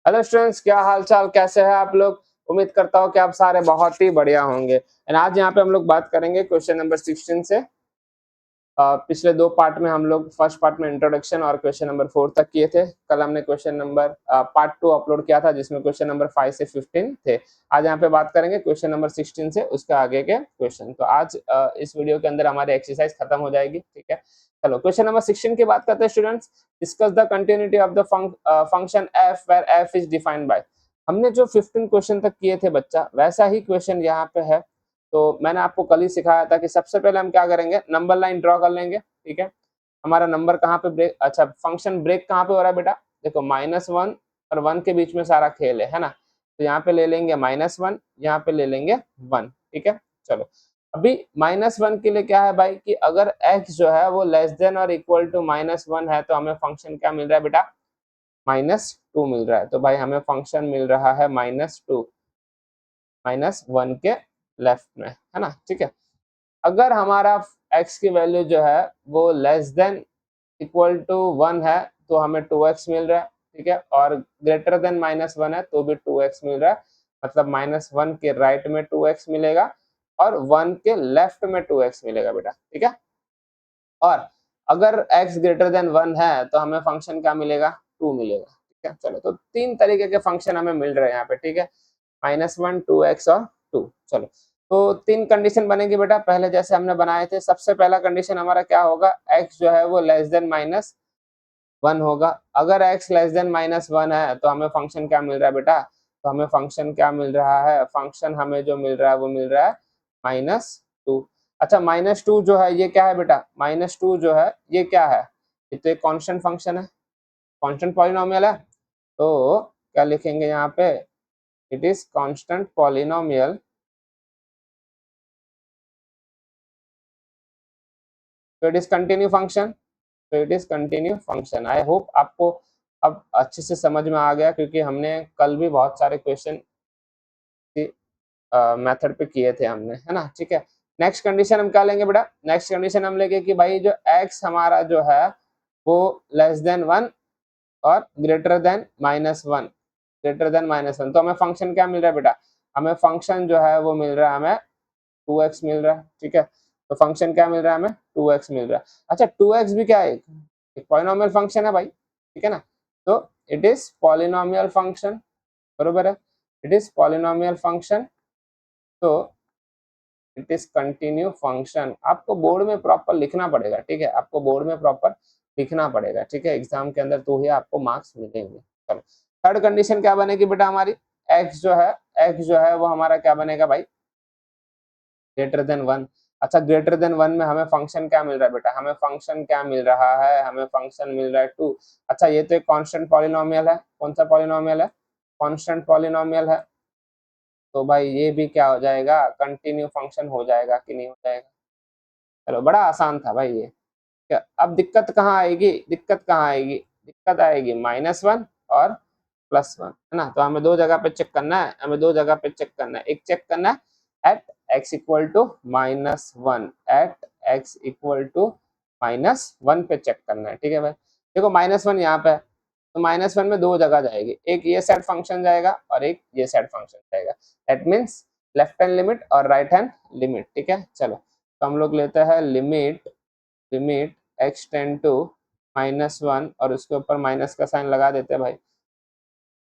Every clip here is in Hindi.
हेलो स्टूडेंट्स, क्या हाल चाल, कैसे हैं आप लोग। उम्मीद करता हूँ कि आप सारे बहुत ही बढ़िया होंगे। एंड आज यहाँ पे हम लोग बात करेंगे क्वेश्चन नंबर 16 से। पिछले दो पार्ट में हम लोग फर्स्ट पार्ट में इंट्रोडक्शन और क्वेश्चन नंबर 4 तक किए थे। कल हमने क्वेश्चन नंबर पार्ट 2 अपलोड किया था जिसमें क्वेश्चन नंबर 5 से 15 थे। आज यहाँ पे बात करेंगे क्वेश्चन नंबर 16 से उसके आगे के क्वेश्चन। तो आज इस वीडियो के अंदर हमारी एक्सरसाइज खत्म हो जाएगी, ठीक है। चलो क्वेश्चन नंबर 16 की बात करते हैं students. Discuss the continuity of the function F where F is defined by. हमने जो 15 क्वेश्चन तक किए थे बच्चा, वैसा ही क्वेश्चन यहाँ पे है। तो मैंने आपको कल ही सिखाया था कि सबसे पहले हम क्या करेंगे, नंबर लाइन ड्रॉ कर लेंगे, ठीक है। हमारा नंबर कहाँ पे ब्रेक, अच्छा फंक्शन ब्रेक कहाँ पे हो रहा है बेटा, देखो -1 और 1 के बीच में सारा खेल है ना। तो यहाँ पे ले लेंगे -1, यहाँ पे ले लेंगे 1, ठीक है। चलो अभी -1 के लिए क्या है भाई कि अगर x जो है वो लेस देन और इक्वल टू -1 है तो हमें फंक्शन क्या मिल रहा है बेटा, -2 मिल रहा है। तो भाई हमें फंक्शन मिल रहा है -2, -1 के लेफ्ट में, है ना, ठीक है। अगर हमारा x की वैल्यू जो है वो लेस देन इक्वल टू 1 है तो हमें 2x मिल रहा है, ठीक है। और ग्रेटर देन -1 है तो भी 2x मिल रहा है। मतलब -1 के राइट में 2x मिलेगा और 1 के लेफ्ट में 2x मिलेगा बेटा, ठीक है। और अगर x ग्रेटर देन 1 है तो हमें फंक्शन क्या मिलेगा, 2 मिलेगा, ठीक है। चलो तो तीन तरीके के फंक्शन हमें मिल रहे हैं यहाँ पे, ठीक है। -1, 2x और 2। चलो तो तीन कंडीशन बनेगी बेटा, पहले जैसे हमने बनाए थे। सबसे पहला कंडीशन हमारा क्या होगा, x जो है वो लेस देन -1 होगा। अगर x लेस देन -1 है तो हमें फंक्शन क्या मिल रहा है बेटा, तो हमें फंक्शन क्या मिल रहा है, फंक्शन हमें जो मिल रहा है वो मिल रहा है -2। अच्छा -2 जो है ये क्या है बेटा, -2 जो है ये क्या है, ये तो एक कांस्टेंट फंक्शन है, कांस्टेंट पॉलिनोमियल है। तो क्या लिखेंगे यहाँ पे, इट इज कांस्टेंट पॉलिनोमियल। तो इट इज कंटिन्यू फंक्शन, तो it is continue function. I hope आपको अब अच्छे से समझ में आ गया, क्योंकि हमने कल भी बहुत सारे क्वेश्चन मेथड पे किए थे हमने, है ना, ठीक है। नेक्स्ट कंडीशन हम क्या लेंगे बेटा, नेक्स्ट कंडीशन हम लेंगे कि भाई जो x हमारा जो है वो लेस देन 1 और ग्रेटर देन -1, ग्रेटर देन -1। तो हमें फंक्शन क्या मिल रहा है बेटा, हमें फंक्शन जो है वो मिल रहा है, हमें 2x मिल रहा है, ठीक है। तो फंक्शन क्या मिल रहा है, हमें 2x मिल रहा है। अच्छा 2x भी क्या है, एक पॉलिनोमियल फंक्शन है भाई, ठीक है ना। तो इट इज पॉलिनोमियल फंक्शन, बरोबर है, इट इज पॉलिनोमियल फंक्शन। तो इट इज कंटिन्यू फंक्शन। आपको बोर्ड में प्रॉपर लिखना पड़ेगा, ठीक है, आपको बोर्ड में प्रॉपर लिखना पड़ेगा, ठीक है, एग्जाम के अंदर, तो ही आपको मार्क्स मिलेंगे। चलो थर्ड कंडीशन क्या बनेगी बेटा हमारी, x जो है वो हमारा क्या बनेगा भाई, ग्रेटर देन 1। अच्छा ग्रेटर देन 1 में हमें फंक्शन क्या मिल रहा है बेटा, हमें फंक्शन क्या मिल रहा है, हमें फंक्शन मिल रहा है 2। अच्छा ये तो एक कांस्टेंट पॉलिनोमियल है, कौन सा पॉलिनोमियल है, कांस्टेंट पॉलिनोमियल है। तो भाई ये भी क्या हो जाएगा, कंटिन्यू फंक्शन हो जाएगा कि नहीं हो जाएगा। चलो बड़ा आसान था भाई ये। क्या अब दिक्कत कहाँ आएगी, दिक्कत कहाँ आएगी, दिक्कत आएगी -1 और +1, है ना। तो हमें दो जगह पे चेक करना है, हमें दो जगह पे चेक करना है। एक चेक करना है at x equal to -1, at x equal to -1 पे चेक करना है, ठीक है भाई। देखो -1 यहाँ पे है, तो -1 में दो जगह जाएगी, एक ये सेट फंक्शन जाएगा और एक ये सेट फंक्शन जाएगा। That means left hand limit और राइट हैंड लिमिट, ठीक है। चलो तो हम लोग लेते हैं limit, limit x tend to -1 और उसके ऊपर माइनस का साइन लगा देते हैं भाई।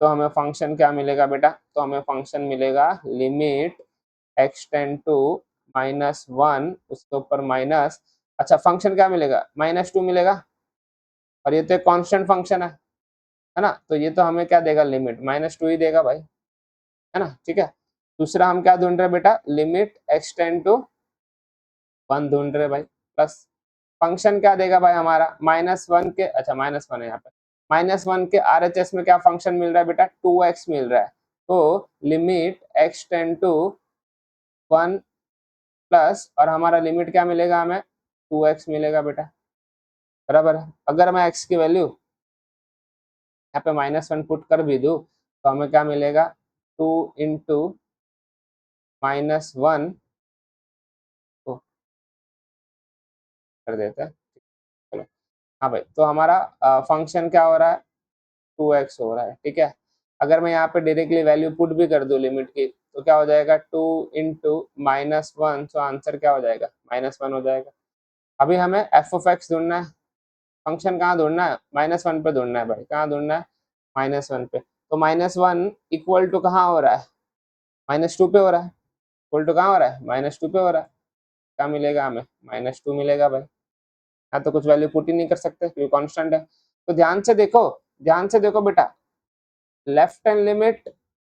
तो हमें फंक्शन क्या मिलेगा बेटा, तो हमें फंक्शन मिलेगा लिमिट x टेंड टू -1, उसके ऊपर माइनस। अच्छा फंक्शन क्या मिलेगा, -2 मिलेगा। और ये तो एक कांस्टेंट फंक्शन है ना, तो ये तो हमें क्या देगा, लिमिट -2 ही देगा भाई, है ना, ठीक है। दूसरा हम क्या ढूंढ रहे हैं बेटा, लिमिट x टेंड टू 1 ढूंढ रहे भाई, प्लस फंक्शन क्या देगा भाई हमारा, -1 के, अच्छा -1 है यहाँ पे, -1 के RHS में क्या फंक्शन मिल रहा है बेटा, 2x मिल रहा है। तो limit x tend to 1 plus, और हमारा लिमिट क्या मिलेगा हमें, 2x मिलेगा बेटा, बराबर है। अगर मैं x की वैल्यू यहाँ पे -1 पुट कर भी दूँ तो हमें क्या मिलेगा, 2 इंटू -1 को कर देते हैं। चलो हाँ भाई, तो हमारा फंक्शन क्या हो रहा है, 2x हो रहा है, ठीक है। अगर मैं यहाँ पे डायरेक्टली वैल्यू पुट भी कर दूं लिमिट की तो क्या हो जाएगा 2 इंटू -1, तो आंसर क्या हो जाएगा -1 हो जाएगा। अभी हमें एफ ऑफ एक्स ढूंढना है, फंक्शन कहाँ ढूंढना है -1 पे ढूंढना है भाई, कहाँ ढूंढना है -1 पे। तो -1 इक्वल टू कहाँ हो रहा है -2 पे हो रहा है, इक्वल टू कहाँ हो रहा है -2 पे हो रहा है। क्या मिलेगा हमें -2 मिलेगा भाई। यहाँ तो कुछ वैल्यू पुट ही नहीं कर सकते क्योंकि कांस्टेंट है। तो ध्यान से देखो बेटा, left hand limit,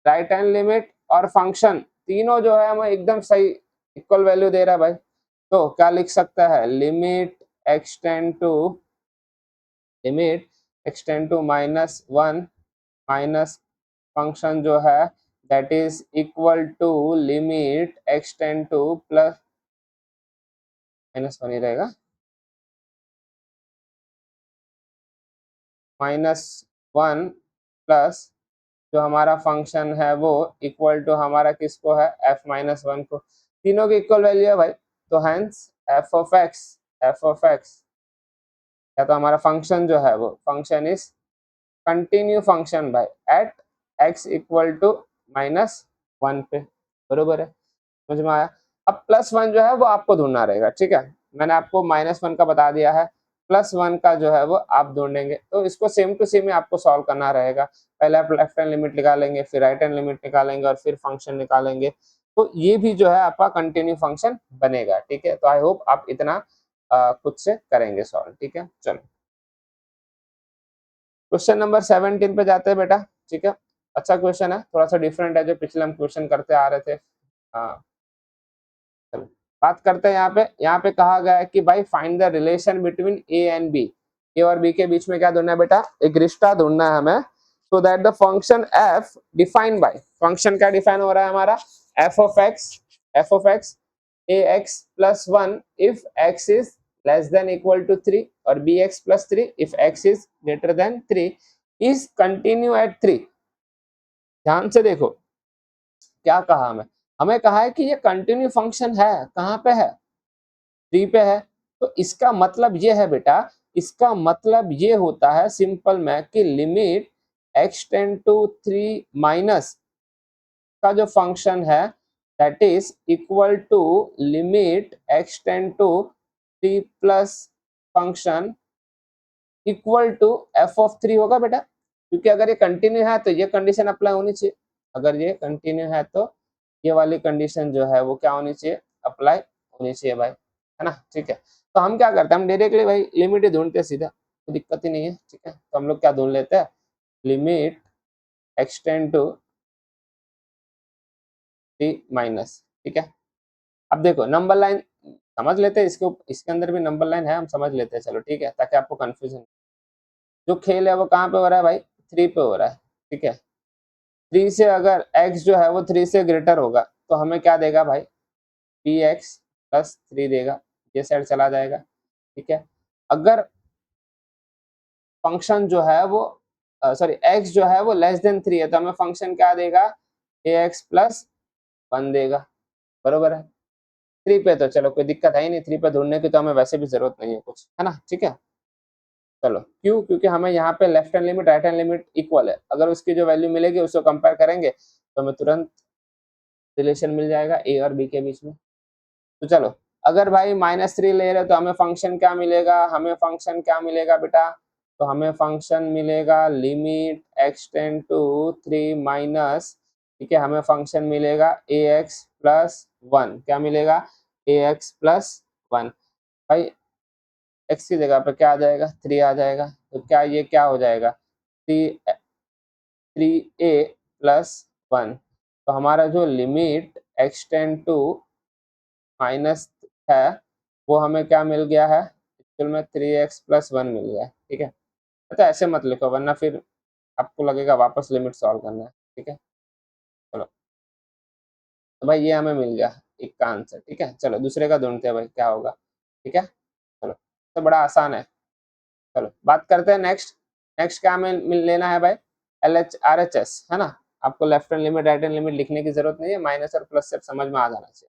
right hand limit और फंक्शन तीनों जो है हमें एकदम सही इक्वल वैल्यू दे रहा है भाई। तो क्या लिख सकता है limit x tend to -1 minus function जो है that is equal to limit x tend to plus -1 ही रहेगा, -1 प्लस जो हमारा फंक्शन है वो इक्वल टू हमारा किसको है f-1 को, तीनों की इक्वल वैल्यू है भाई। तो हेंस एफ ऑफ एक्स या तो हमारा फंक्शन जो है वो फंक्शन इज कंटिन्यू फंक्शन भाई एट x इक्वल टू -1 पे, बरोबर है, समझ में आया। अब +1 जो है वो आपको ढूंढना रहेगा, ठीक है, मैंने आपको -1 का बता दिया है, +1 का जो है वो आप ढूंढेंगे। तो इसको सेम टू सेम ही आपको सॉल्व करना रहेगा। पहले आप लेफ्ट हैंड लिमिट निकालेंगे, फिर राइट हैंड लिमिट निकालेंगे और फिर फंक्शन निकालेंगे। तो ये भी जो है आपका कंटिन्यू फंक्शन बनेगा, ठीक है। तो आई होप आप इतना खुद से करेंगे सॉल्व, ठीक है। चलो क्वेश्चन नंबर 17 पे जाते हैं बेटा, ठीक है। अच्छा क्वेश्चन है, थोड़ा सा डिफरेंट है जो पिछले हम क्वेश्चन करते आ रहे थे। हाँ चलो बात करते हैं। यहाँ पे कहा गया है कि भाई find the relation between A and B, A और बी के बीच में क्या ढूंढना है बेटा, एक रिश्ता ढूंढना है हमें। So that the function F defined by, function क्या डिफाइन हो रहा है हमारा F of X A X plus 1 if X is less than equal to 3 और B X plus 3 if X is greater than 3 is continue at 3। ध्यान से देखो क्या कहा हमें कहा है कि ये कंटिन्यू फंक्शन है, कहाँ पे है 3 पे है। तो इसका मतलब ये है बेटा, इसका मतलब ये होता है सिंपल में कि limit x tend to 3 minus का जो फंक्शन है that is equal to limit x tend to 3 plus function equal to f(3) होगा बेटा, क्योंकि अगर ये कंटिन्यू है तो ये कंडीशन अप्लाई होनी चाहिए, अगर ये कंटिन्यू है तो ये वाली कंडीशन जो है वो क्या होनी चाहिए, अप्लाई होनी चाहिए भाई, है ना, ठीक है। तो हम क्या करते हैं, हम डायरेक्टली भाई लिमिट ही ढूंढते हैं सीधा, कोई दिक्कत ही नहीं है, ठीक है। तो हम लोग क्या ढूंढ लेते हैं, लिमिट एक्सटेंड टू 3 माइनस, ठीक है। अब देखो नंबर लाइन समझ लेते हैं, इसके अंदर भी नंबर लाइन है, हम समझ लेते हैं, चलो ठीक है, ताकि आपको कंफ्यूजन। जो खेल है वो कहाँ पे हो रहा है भाई, 3 पे हो रहा है, ठीक है। 3 से अगर x जो है वो 3 से ग्रेटर होगा तो हमें क्या देगा भाई, px+3 देगा, ये साइड चला जाएगा, ठीक है। अगर फंक्शन जो है वो सॉरी x जो है वो लेस देन 3 है तो हमें फंक्शन क्या देगा, ax+1 देगा, बरोबर है। 3 पे तो चलो कोई दिक्कत है ही नहीं, 3 पे ढूंढने की तो हमें वैसे भी जरूरत नहीं है कुछ, है ना, ठीक है। चलो क्यों, क्योंकि हमें यहाँ पे left hand limit right hand limit equal है, अगर उसकी जो वैल्यू मिलेगी उसको कंपेयर करेंगे तो हमें तुरंत रिलेशन मिल जाएगा ए और बी के बीच में। तो चलो अगर भाई -3 ले रहे तो हमें फंक्शन क्या मिलेगा, हमें फंक्शन क्या मिलेगा बेटा, तो हमें फंक्शन मिलेगा limit x tend to 3 minus, ठीक है, हमें फंक्शन मिलेगा ax+1, क्या मिलेगा ax+1। भाई x की जगह पे क्या आ जाएगा 3 आ जाएगा, तो क्या ये क्या हो जाएगा 3a+1। तो हमारा जो limit x tend to minus है वो हमें क्या मिल गया है, एक्चुअल में 3x+1 मिल गया है, ठीक है। तो ऐसे मत लिखो वरना फिर आपको लगेगा वापस लिमिट सॉल्व करना है, ठीक है। चलो तो भाई ये हमें मिल गया एक का आंसर, ठीक है। चलो दूसरे का ढूंढते हैं भाई क्या होगा, ठीक है। चलो तो बड़ा आसान है, चलो बात करते हैं नेक्स्ट। नेक्स्ट क्या हमें लेना है भाई, LHRHS, है ना। आपको left hand limit right hand limit लिखने की जरूरत नहीं है, माइनस और प्लस से समझ में आ जाना चाहिए,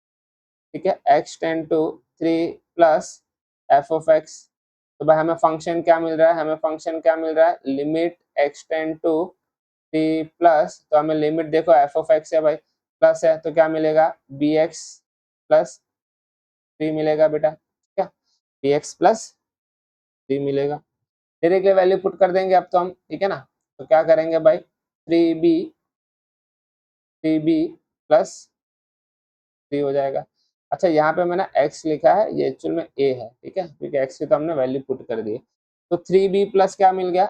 ठीक है। X tend to 3 plus f(x), तो भाई हमें फंक्शन क्या मिल रहा है, हमें फंक्शन क्या मिल रहा है, limit x tend to 3 plus, तो हमें लिमिट देखो एफ ऑफ एक्स है भाई, प्लस है तो क्या मिलेगा बी एक्स प्लस 3 मिलेगा बेटा, ठीक है, बी एक्स प्लस 3 मिलेगा। डायरेक्टली वैल्यू पुट कर देंगे अब तो हम, ठीक है ना, तो क्या करेंगे भाई 3b प्लस 3 हो जाएगा। अच्छा यहाँ पे मैंने x लिखा है, ये एक्चुअल में a है, ठीक है, क्योंकि x की तो हमने वैल्यू पुट कर दी है। तो 3b प्लस क्या मिल गया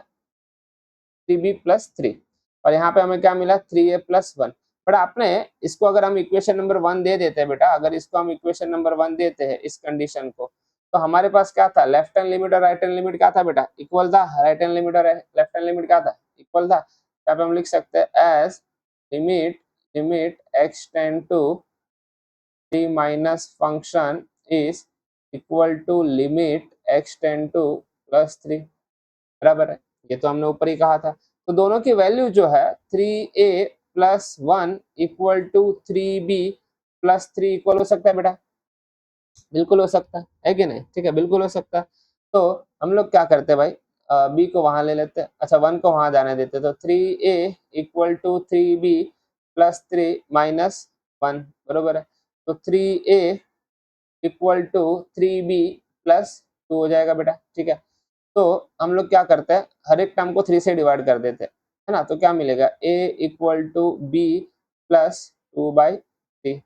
3b प्लस 3, और यहाँ पे हमें क्या मिला 3a प्लस 1। बट आपने इसको अगर हम इक्वेशन नंबर 1 दे देते हैं बेटा, अगर इसको हम इक्वेशन नंबर 1 देते हैं इस कंडीशन को, तो हमारे पास क्या था, लेफ्ट हैंड लिमिट और राइट हैंड लिमिट क्या था बेटा, इक्वल था। राइट हैंड लिमिट और लेफ्ट हैंड लिमिट क्या था, इक्वल था। यहाँ पे हम लिख सकते हैं as limit limit x tend to 3 minus function is equal to limit x tend to plus 3, बराबर है, ये तो हमने ऊपर ही कहा था। तो दोनों की वैल्यू जो है 3a plus 1 equal to 3b plus 3 इक्वल हो सकता है बेटा, बिल्कुल हो सकता है कि नहीं, ठीक है, बिल्कुल हो सकता है। तो हम लोग क्या करते हैं भाई, बी को वहां ले लेते हैं, अच्छा 1 को वहां जाने देते, तो 3a equal to 3b plus 3 minus 1, बरोबर है। तो 3a equal to 3b plus 2 हो जाएगा बेटा, ठीक है। तो हम लोग क्या करते हैं, हर एक टर्म को 3 से डिवाइड कर देते हैं, है ना, तो क्या मिलेगा a equal to b plus 2/3।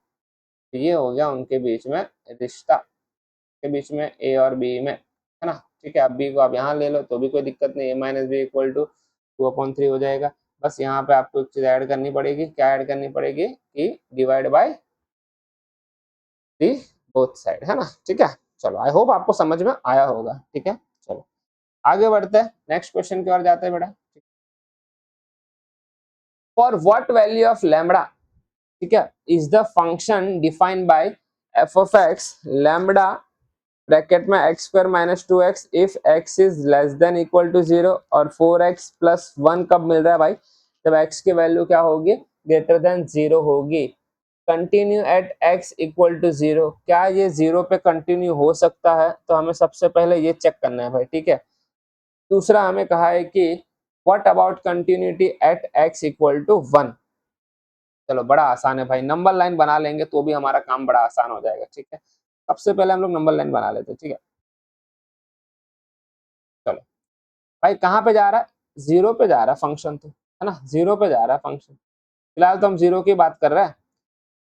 ये हो गया उनके बीच में रिश्ता, के बीच में ए और बी में, है ना, ठीक है। अब बी को आप यहाँ ले लो तो भी कोई दिक्कत नहीं, ए माइनस बी इक्वल टू 2/3 हो जाएगा। बस यहाँ पे आपको एक चीज ऐड करनी पड़ेगी, क्या ऐड करनी पड़ेगी कि divide by the both side, है ना, ठीक है। चलो आई होप आपको समझ में आया होगा, ठीक है। चलो आगे बढ़ते हैं, नेक्स्ट क्वेश्चन की ओर जाते हैं बेटा। For what value of lambda, ठीक है, is the function defined by f of x lambda bracket में x square minus 2x if x is less than equal to 0, और 4x प्लस 1 कब मिल रहा है भाई, जब x की वैल्यू क्या होगी, ग्रेटर देन 0 होगी। Continue at x equal to 0, क्या ये 0 पे कंटिन्यू हो सकता है, तो हमें सबसे पहले ये चेक करना है भाई, ठीक है। दूसरा हमें कहा है कि what about continuity at x equal to 1। चलो बड़ा आसान है भाई, नंबर लाइन बना लेंगे तो भी हमारा काम बड़ा आसान हो जाएगा, ठीक है। सबसे पहले हम लोग नंबर लाइन बना लेते हैं, ठीक है। चलो भाई कहाँ पे जा रहा है, 0 पे जा रहा है फंक्शन, तो है ना, 0 पे जा रहा है फंक्शन। फिलहाल तो हम 0 की बात कर रहे हैं।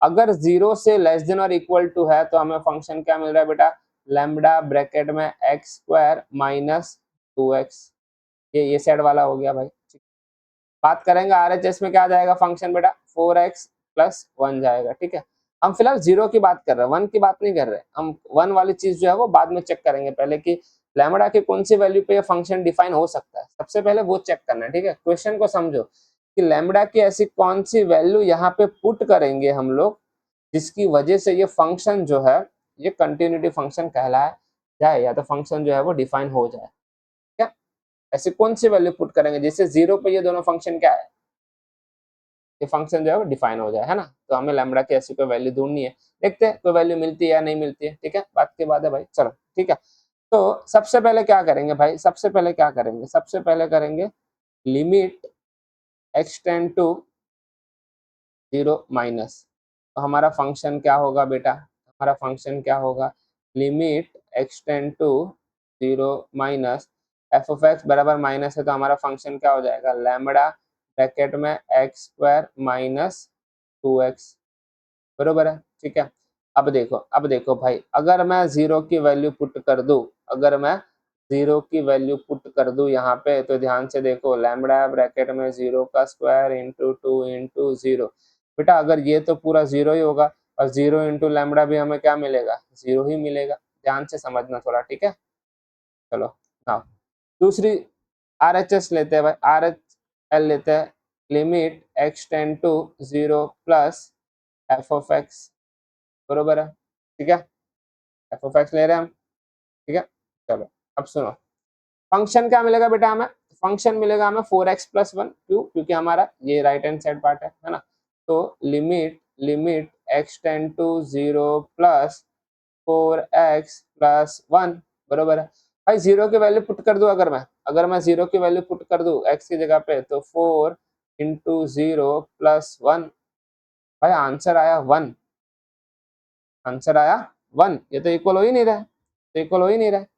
अगर 0 से लेस देन और इक्वल टू है तो हमें फंक्शन क्या मिल रहा है बेटा, लैम्बडा ब्रैकेट में एक्स स्क्वायर माइनस 2x, ये सेट वाला हो गया भाई। बात करेंगे आरएचएस में क्या जाएगा फंक्शन बेटा, 4x प्लस 1 जाएगा, ठीक है। हम फिलहाल 0 की बात कर रहे हैं, 1 की बात नहीं कर रहे, हम 1 वाली चीज जो है वो बाद में चेक करेंगे, पहले कि लैम्बडा की कौन सी वैल्यू पे ये फंक्शन डिफाइन हो सकता है, सबसे पहले वो चेक करना है, ठीक है। क्वेश्चन को समझो कि लैम्बडा की ऐसी कौन सी वैल्यू यहाँ पे पुट करेंगे हम लोग जिसकी वजह से ये फंक्शन जो है ये कंटिन्यूटी फंक्शन कहलाया जाए, या तो फंक्शन जो है वो डिफाइन हो जाए, क्या ऐसी कौन सी वैल्यू पुट करेंगे जिससे 0 पे ये दोनों फंक्शन क्या है, ये फंक्शन जो है वो डिफाइन हो जाए, है ना। तो हमें लैम्बडा की ऐसी कोई वैल्यू ढूंढनी है, देखते हैं कोई वैल्यू मिलती है या नहीं मिलती है, ठीक है, बात की बात है भाई। चलो ठीक है, तो सबसे पहले क्या करेंगे भाई, सबसे पहले क्या करेंगे, सबसे पहले करेंगे limit x tend to 0 minus, तो हमारा फंक्शन क्या होगा बेटा, हमारा फंक्शन क्या होगा, limit x tend to 0 minus F of X बराबर माइनस है, तो हमारा फंक्शन क्या हो जाएगा, लैम्बडा ब्रैकेट में एक्स स्क्वायर माइनस 2x, बरोबर है, ठीक है। अब देखो भाई, अगर मैं 0 की वैल्यू पुट कर दूं, अगर मैं 0 की वैल्यू पुट कर दूं यहाँ पे, तो ध्यान से देखो लैम्बडा ब्रैकेट में 0 का स्क्वायर इंटू 2 इंटू 0, बेटा अगर ये तो पूरा 0 ही होगा, और 0 इंटू लैम्बडा भी हमें क्या मिलेगा, 0 ही मिलेगा, ध्यान से समझना थोड़ा, ठीक है। चलो नाउ दूसरी आरएचएस लेते हैं भाई, आरएचएल लेते हैं, limit x tend to 0 plus F of X, बरोबर है, ठीक है, एफ ऑफ एक्स ले रहे हैं हम, ठीक है। चलो अब सुनो, फंक्शन क्या मिलेगा बेटा हमें, फंक्शन मिलेगा हमें 4x प्लस 1, क्यों, क्योंकि हमारा ये राइट हैंड साइड पार्ट है ना। तो limit limit x tend to 0 plus 4x plus 1, बरोबर है भाई। 0 की वैल्यू पुट कर दूं, अगर मैं 0 की वैल्यू पुट कर दूं x की जगह पे, तो 4 इंटू 0 + 1, भाई आंसर आया 1, आंसर आया 1। ये तो इक्वल हो ही नहीं रहा है, तो इक्वल हो ही नहीं रहा है।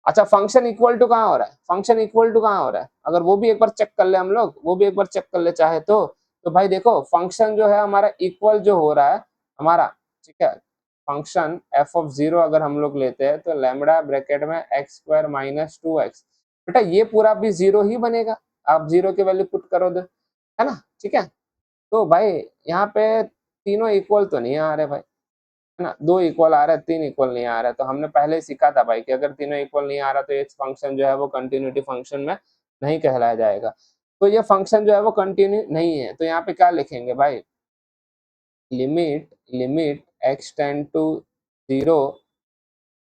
अच्छा फंक्शन इक्वल टू कहाँ हो रहा है, फंक्शन इक्वल टू कहाँ हो रहा है, अगर वो भी एक बार चेक कर ले हम लोग, वो भी एक बार चेक कर ले चाहे तो भाई देखो फंक्शन जो है हमारा इक्वल जो हो रहा है हमारा, ठीक है, फंक्शन f(0) अगर हम लोग लेते हैं तो लैम्बडा ब्रैकेट में x² - 2x, बेटा ये पूरा भी 0 ही बनेगा, आप 0 की वैल्यू पुट करो दो, है ना, ठीक है। तो भाई यहाँ पे तीनों इक्वल तो नहीं आ रहे भाई, है ना, 2 इक्वल आ रहा है, 3 इक्वल नहीं आ रहा है, तो हमने पहले ही सीखा था भाई कि अगर तीनों इक्वल नहीं आ रहा तो ये फंक्शन जो है वो कंटिन्यूटी फंक्शन में नहीं कहलाया जाएगा। तो ये फंक्शन जो है वो कंटिन्यू नहीं है, तो यहाँ पे क्या लिखेंगे भाई, limit x tend to 0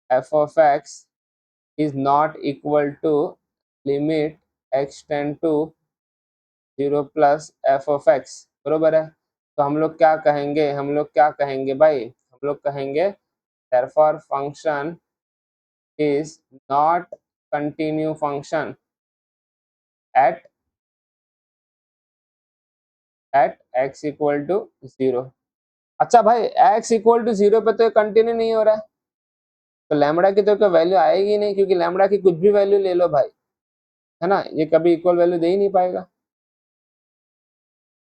f of x is not equal to limit x tend to 0 + f of x, बरोबर है। तो हम लोग क्या कहेंगे, हम लोग क्या कहेंगे भाई, हम लोग कहेंगे therefore function is not continue function at x equal to 0। अच्छा भाई x equal to 0 पे तो ये कंटिन्यू नहीं हो रहा है, तो लैम्बडा की तो कोई वैल्यू आएगी नहीं, क्योंकि लैम्बडा की कुछ भी वैल्यू ले लो भाई, है ना, ये कभी इक्वल वैल्यू दे ही नहीं पाएगा,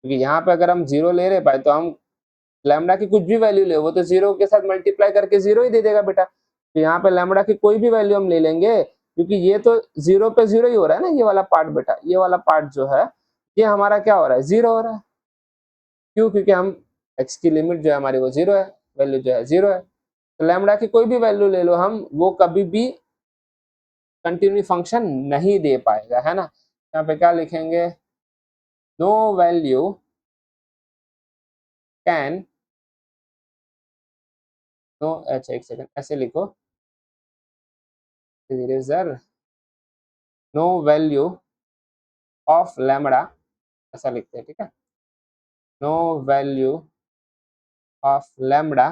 क्योंकि यहाँ पे अगर हम 0 ले रहे भाई तो हम लैम्बडा की कुछ भी वैल्यू ले वो तो 0 के साथ मल्टीप्लाई करके 0 ही दे देगा बेटा। तो यहाँ पे लैम्बडा की कोई भी वैल्यू हम ले लेंगे, क्योंकि ये तो 0 पे 0 ही हो रहा है ना, ये वाला पार्ट बेटा, ये वाला पार्ट जो है ये हमारा क्या हो रहा है, 0 हो रहा है। क्यों, क्योंकि हम x की लिमिट जो है हमारी वो 0 है, वैल्यू जो है 0 है, तो लैम्बडा की कोई भी वैल्यू ले लो हम, वो कभी भी कंटिन्यू फंक्शन नहीं दे पाएगा, है ना। यहाँ पे क्या लिखेंगे, नो वैल्यू कैन, नो, अच्छा एक सेकंड ऐसे लिखो, eraser, no value of lambda, ऐसा लिखते हैं, ठीक है, no value of lambda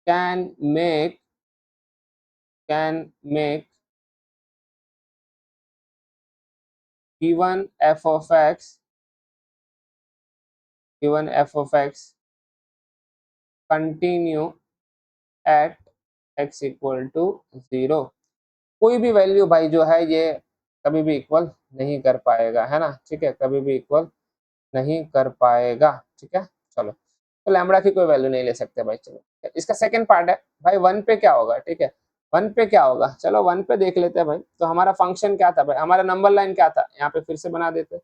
can make given f of x, given f of x continue at x equal to 0। कोई भी वैल्यू भाई जो है ये कभी भी इक्वल नहीं कर पाएगा, है ना, ठीक है, कभी भी इक्वल नहीं कर पाएगा, ठीक है। चलो तो लैम्बडा की कोई वैल्यू नहीं ले सकते भाई। चलो इसका सेकंड पार्ट है भाई, 1 पे क्या होगा, ठीक है, 1 पे क्या होगा, चलो 1 पे देख लेते हैं भाई। तो हमारा फंक्शन क्या था भाई, हमारा नंबर लाइन क्या था, यहाँ पे फिर से बना देते हैं।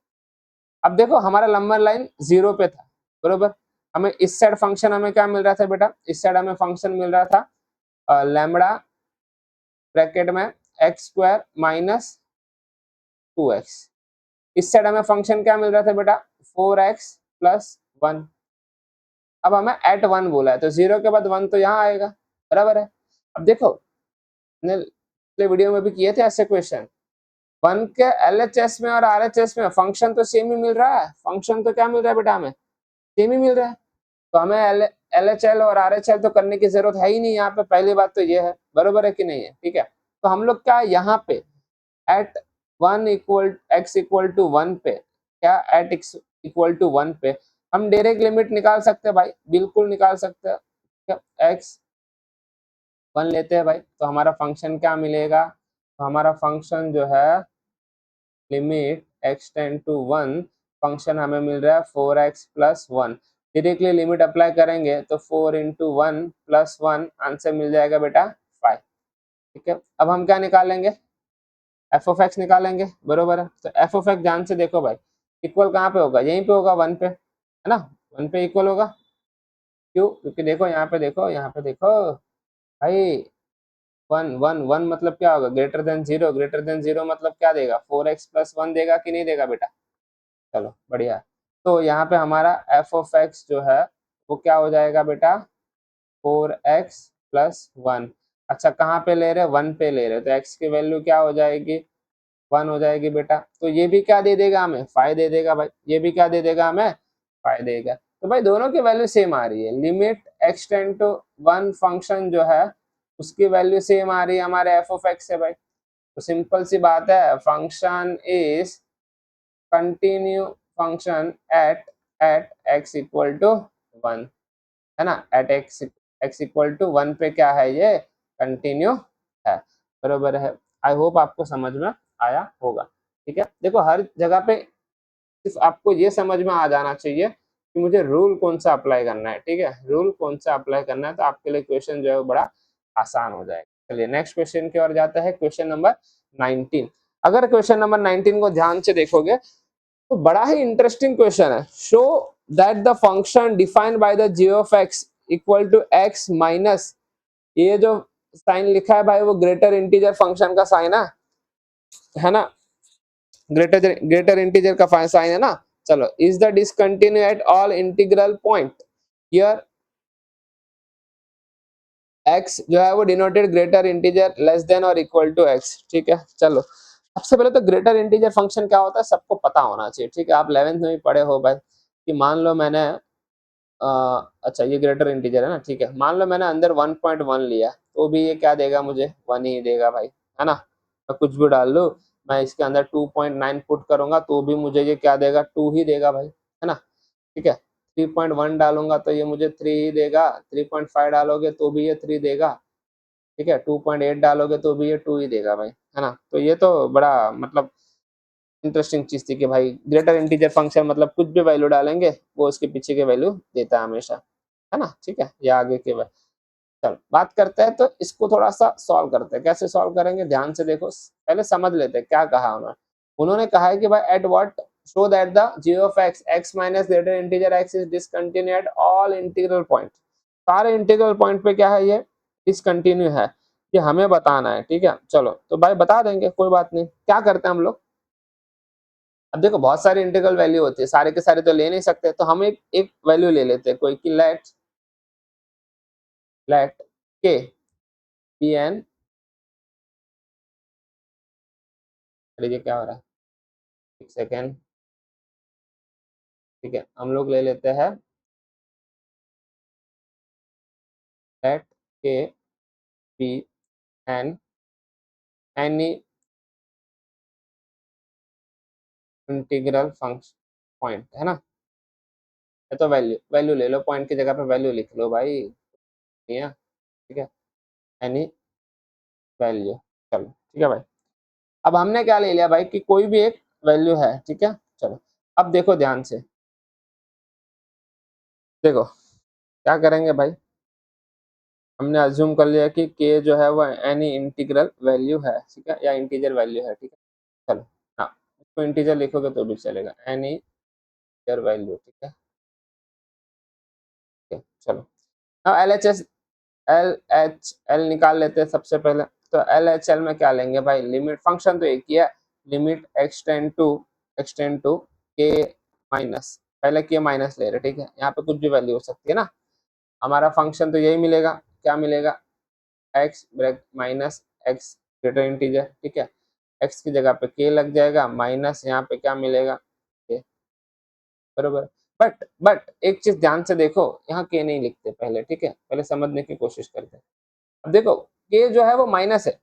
अब देखो हमारा नंबर लाइन 0 पे था, बरोबर, हमें इस साइड फंक्शन हमें क्या मिल रहा था बेटा, इस साइड हमें फंक्शन मिल रहा था लैम्बडा ब्रैकेट में x² - 2x, इस साइड हमें फंक्शन क्या मिल रहा था बेटा 4x + 1। अब हमें एट 1 बोला है तो 0 के बाद 1 तो यहाँ आएगा, बराबर है। अब देखो हमने पिछले वीडियो में भी किए थे ऐसे क्वेश्चन, 1 के LHS में और RHS में फंक्शन तो सेम ही मिल रहा है, फंक्शन तो क्या मिल रहा है बेटा हमें, सेम ही मिल रहा है, तो हमें LHL और RHL तो करने की जरूरत है ही नहीं यहाँ पे, पहली बात तो ये है, बरोबर है कि नहीं है, ठीक है। तो हम लोग क्या यहाँ पे at 1 equal x equal to 1 पे, क्या एट x इक्वल टू 1 पे हम डायरेक्ट लिमिट निकाल सकते हैं भाई, बिल्कुल निकाल सकते हैं, x 1 लेते हैं भाई तो हमारा फंक्शन क्या मिलेगा, तो हमारा फंक्शन जो है limit x tend to 1, function हमें मिल रहा है 4x + 1, डायरेक्टली लिमिट अप्लाई करेंगे तो 4 × 1 + 1 आंसर मिल जाएगा बेटा 5, ठीक है। अब हम क्या निकालेंगे, एफ ऑफ एक्स निकालेंगे, बरोबर है। तो एफ ऑफ एक्स ध्यान से देखो भाई, इक्वल कहाँ पे होगा, यहीं पे होगा 1 पे, है ना, 1 पे इक्वल होगा। क्यों, क्योंकि देखो यहाँ पे देखो, यहाँ पे देखो भाई 1 1 1 मतलब क्या होगा, ग्रेटर देन 0, ग्रेटर देन 0 मतलब क्या देगा, 4x + 1 देगा कि नहीं देगा बेटा। चलो बढ़िया, तो यहाँ पे हमारा एफ ऑफ एक्स जो है वो क्या हो जाएगा बेटा 4x + 1। अच्छा कहाँ पे ले रहे, 1 पे ले रहे, तो x की वैल्यू क्या हो जाएगी 1 हो जाएगी बेटा। तो ये भी क्या दे देगा हमें, 5 दे देगा भाई, ये भी क्या दे देगा हमें 5 देगा। तो भाई दोनों की वैल्यू सेम आ रही है, limit x tend to 1 function जो है उसकी वैल्यू सेम आ रही है हमारे एफ ऑफ एक्स से भाई। तो सिंपल सी बात है, function is continue function at x equal to 1, है ना, एट x इक्वल टू 1 पे क्या है, ये कंटिन्यू है, बरोबर है। आई होप आपको समझ में आया होगा। ठीक है, देखो हर जगह पे सिर्फ आपको ये समझ में आ जाना चाहिए कि मुझे रूल कौन सा अप्लाई करना है। ठीक है, रूल कौन सा अप्लाई करना है, तो आपके लिए क्वेश्चन जो है वो बड़ा आसान हो जाएगा। चलिए नेक्स्ट क्वेश्चन की ओर जाता है, क्वेश्चन नंबर 19। अगर क्वेश्चन नंबर 19 को ध्यान से देखोगे तो बड़ा ही इंटरेस्टिंग क्वेश्चन है। Show that the function defined by the g of x equal to x minus, ये जो साइन लिखा है भाई वो ग्रेटर इंटीजर फंक्शन का साइन है ना, ग्रेटर इंटीजर का साइन है ना। चलो, is the discontinue at all integral point, here x जो है वो denoted greater integer less than और इक्वल टू x। ठीक है, चलो सबसे पहले तो ग्रेटर इंटीजर फंक्शन क्या होता है सबको पता होना चाहिए। ठीक है, आप 11th में भी पढ़े हो भाई कि मान लो मैंने अच्छा ये ग्रेटर इंटीजर है ना। ठीक है, मान लो मैंने अंदर 1.1 लिया तो भी ये क्या देगा, मुझे 1 ही देगा भाई, है ना। मैं कुछ भी डाल लूं, मैं इसके अंदर 2.9 पुट करूंगा तो भी मुझे ये क्या देगा, 2 ही देगा भाई, है ना। ठीक है, 3.1 डालूंगा तो ये मुझे 3 ही देगा, 3.5 डालोगे तो भी ये 3 देगा, ठीक है, 2.8 डालोगे तो भी ये 2 ही देगा भाई, है ना। तो ये तो बड़ा मतलब इंटरेस्टिंग चीज थी कि भाई ग्रेटर इंटीजर फंक्शन मतलब कुछ भी वैल्यू डालेंगे वो उसके पीछे के वैल्यू देता है हमेशा, है ना। ठीक है, या आगे के वैल्यू। चल बात करते हैं, तो इसको थोड़ा सा सॉल्व करते हैं। कैसे सॉल्व करेंगे, ध्यान से देखो, पहले समझ लेते हैं क्या कहा उन्होंने। उन्होंने कहा है कि भाई at what show that the g of x x minus greater integer x is discontinue at all integral point. सारे इंटीग्रल पॉइंट पे क्या है, ये डिसकंटिन्यू है, ये हमें बताना है। ठीक है, चलो तो भाई बता देंगे, कोई बात नहीं। क्या करते हैं हम लोग, अब देखो बहुत सारी इंटीग्रल वैल्यू होती है, सारे के सारे तो ले नहीं सकते, तो हम एक एक वैल्यू ले लेते हैं कोई कि लेट के पी एन, ये क्या हो रहा है, एक सेकेंड। ठीक है, हम लोग ले लेते हैं लेट के P an any integral function point, है ना। ये तो वैल्यू वैल्यू ले लो, पॉइंट की जगह पे वैल्यू लिख लो भाई, ठीक है। ठीक है, एनी वैल्यू, चलो ठीक है भाई। अब हमने क्या ले लिया भाई कि कोई भी एक वैल्यू है, ठीक है। चलो अब देखो ध्यान से, देखो क्या करेंगे भाई, हमने अज्यूम कर लिया कि k जो है वो एनी इंटीग्रल वैल्यू है, ठीक है, या इंटीजर वैल्यू है। ठीक है, चलो हाँ, इसको इंटीजर लिखोगे तो भी चलेगा, एनी इंटीजर वैल्यू। ठीक है, ठीक है, चलो अब L H S L H L निकाल लेते हैं सबसे पहले। तो एल एच एल में क्या लेंगे भाई, लिमिट, फंक्शन तो एक ही है, लिमिट एक्सटेंड टू के माइनस, पहले के माइनस ले रहे, ठीक है, यहाँ पे कुछ भी वैल्यू हो सकती है ना। हमारा फंक्शन तो यही मिलेगा, क्या मिलेगा, x bracket minus x greater integer. ठीक है, एक्स की जगह पे के लग जाएगा, माइनस यहाँ पे क्या मिलेगा, के, बरोबर। बट एक चीज ध्यान से देखो, यहाँ के नहीं लिखते पहले, ठीक है, पहले समझने की कोशिश करते हैं। अब देखो के जो है वो माइनस है,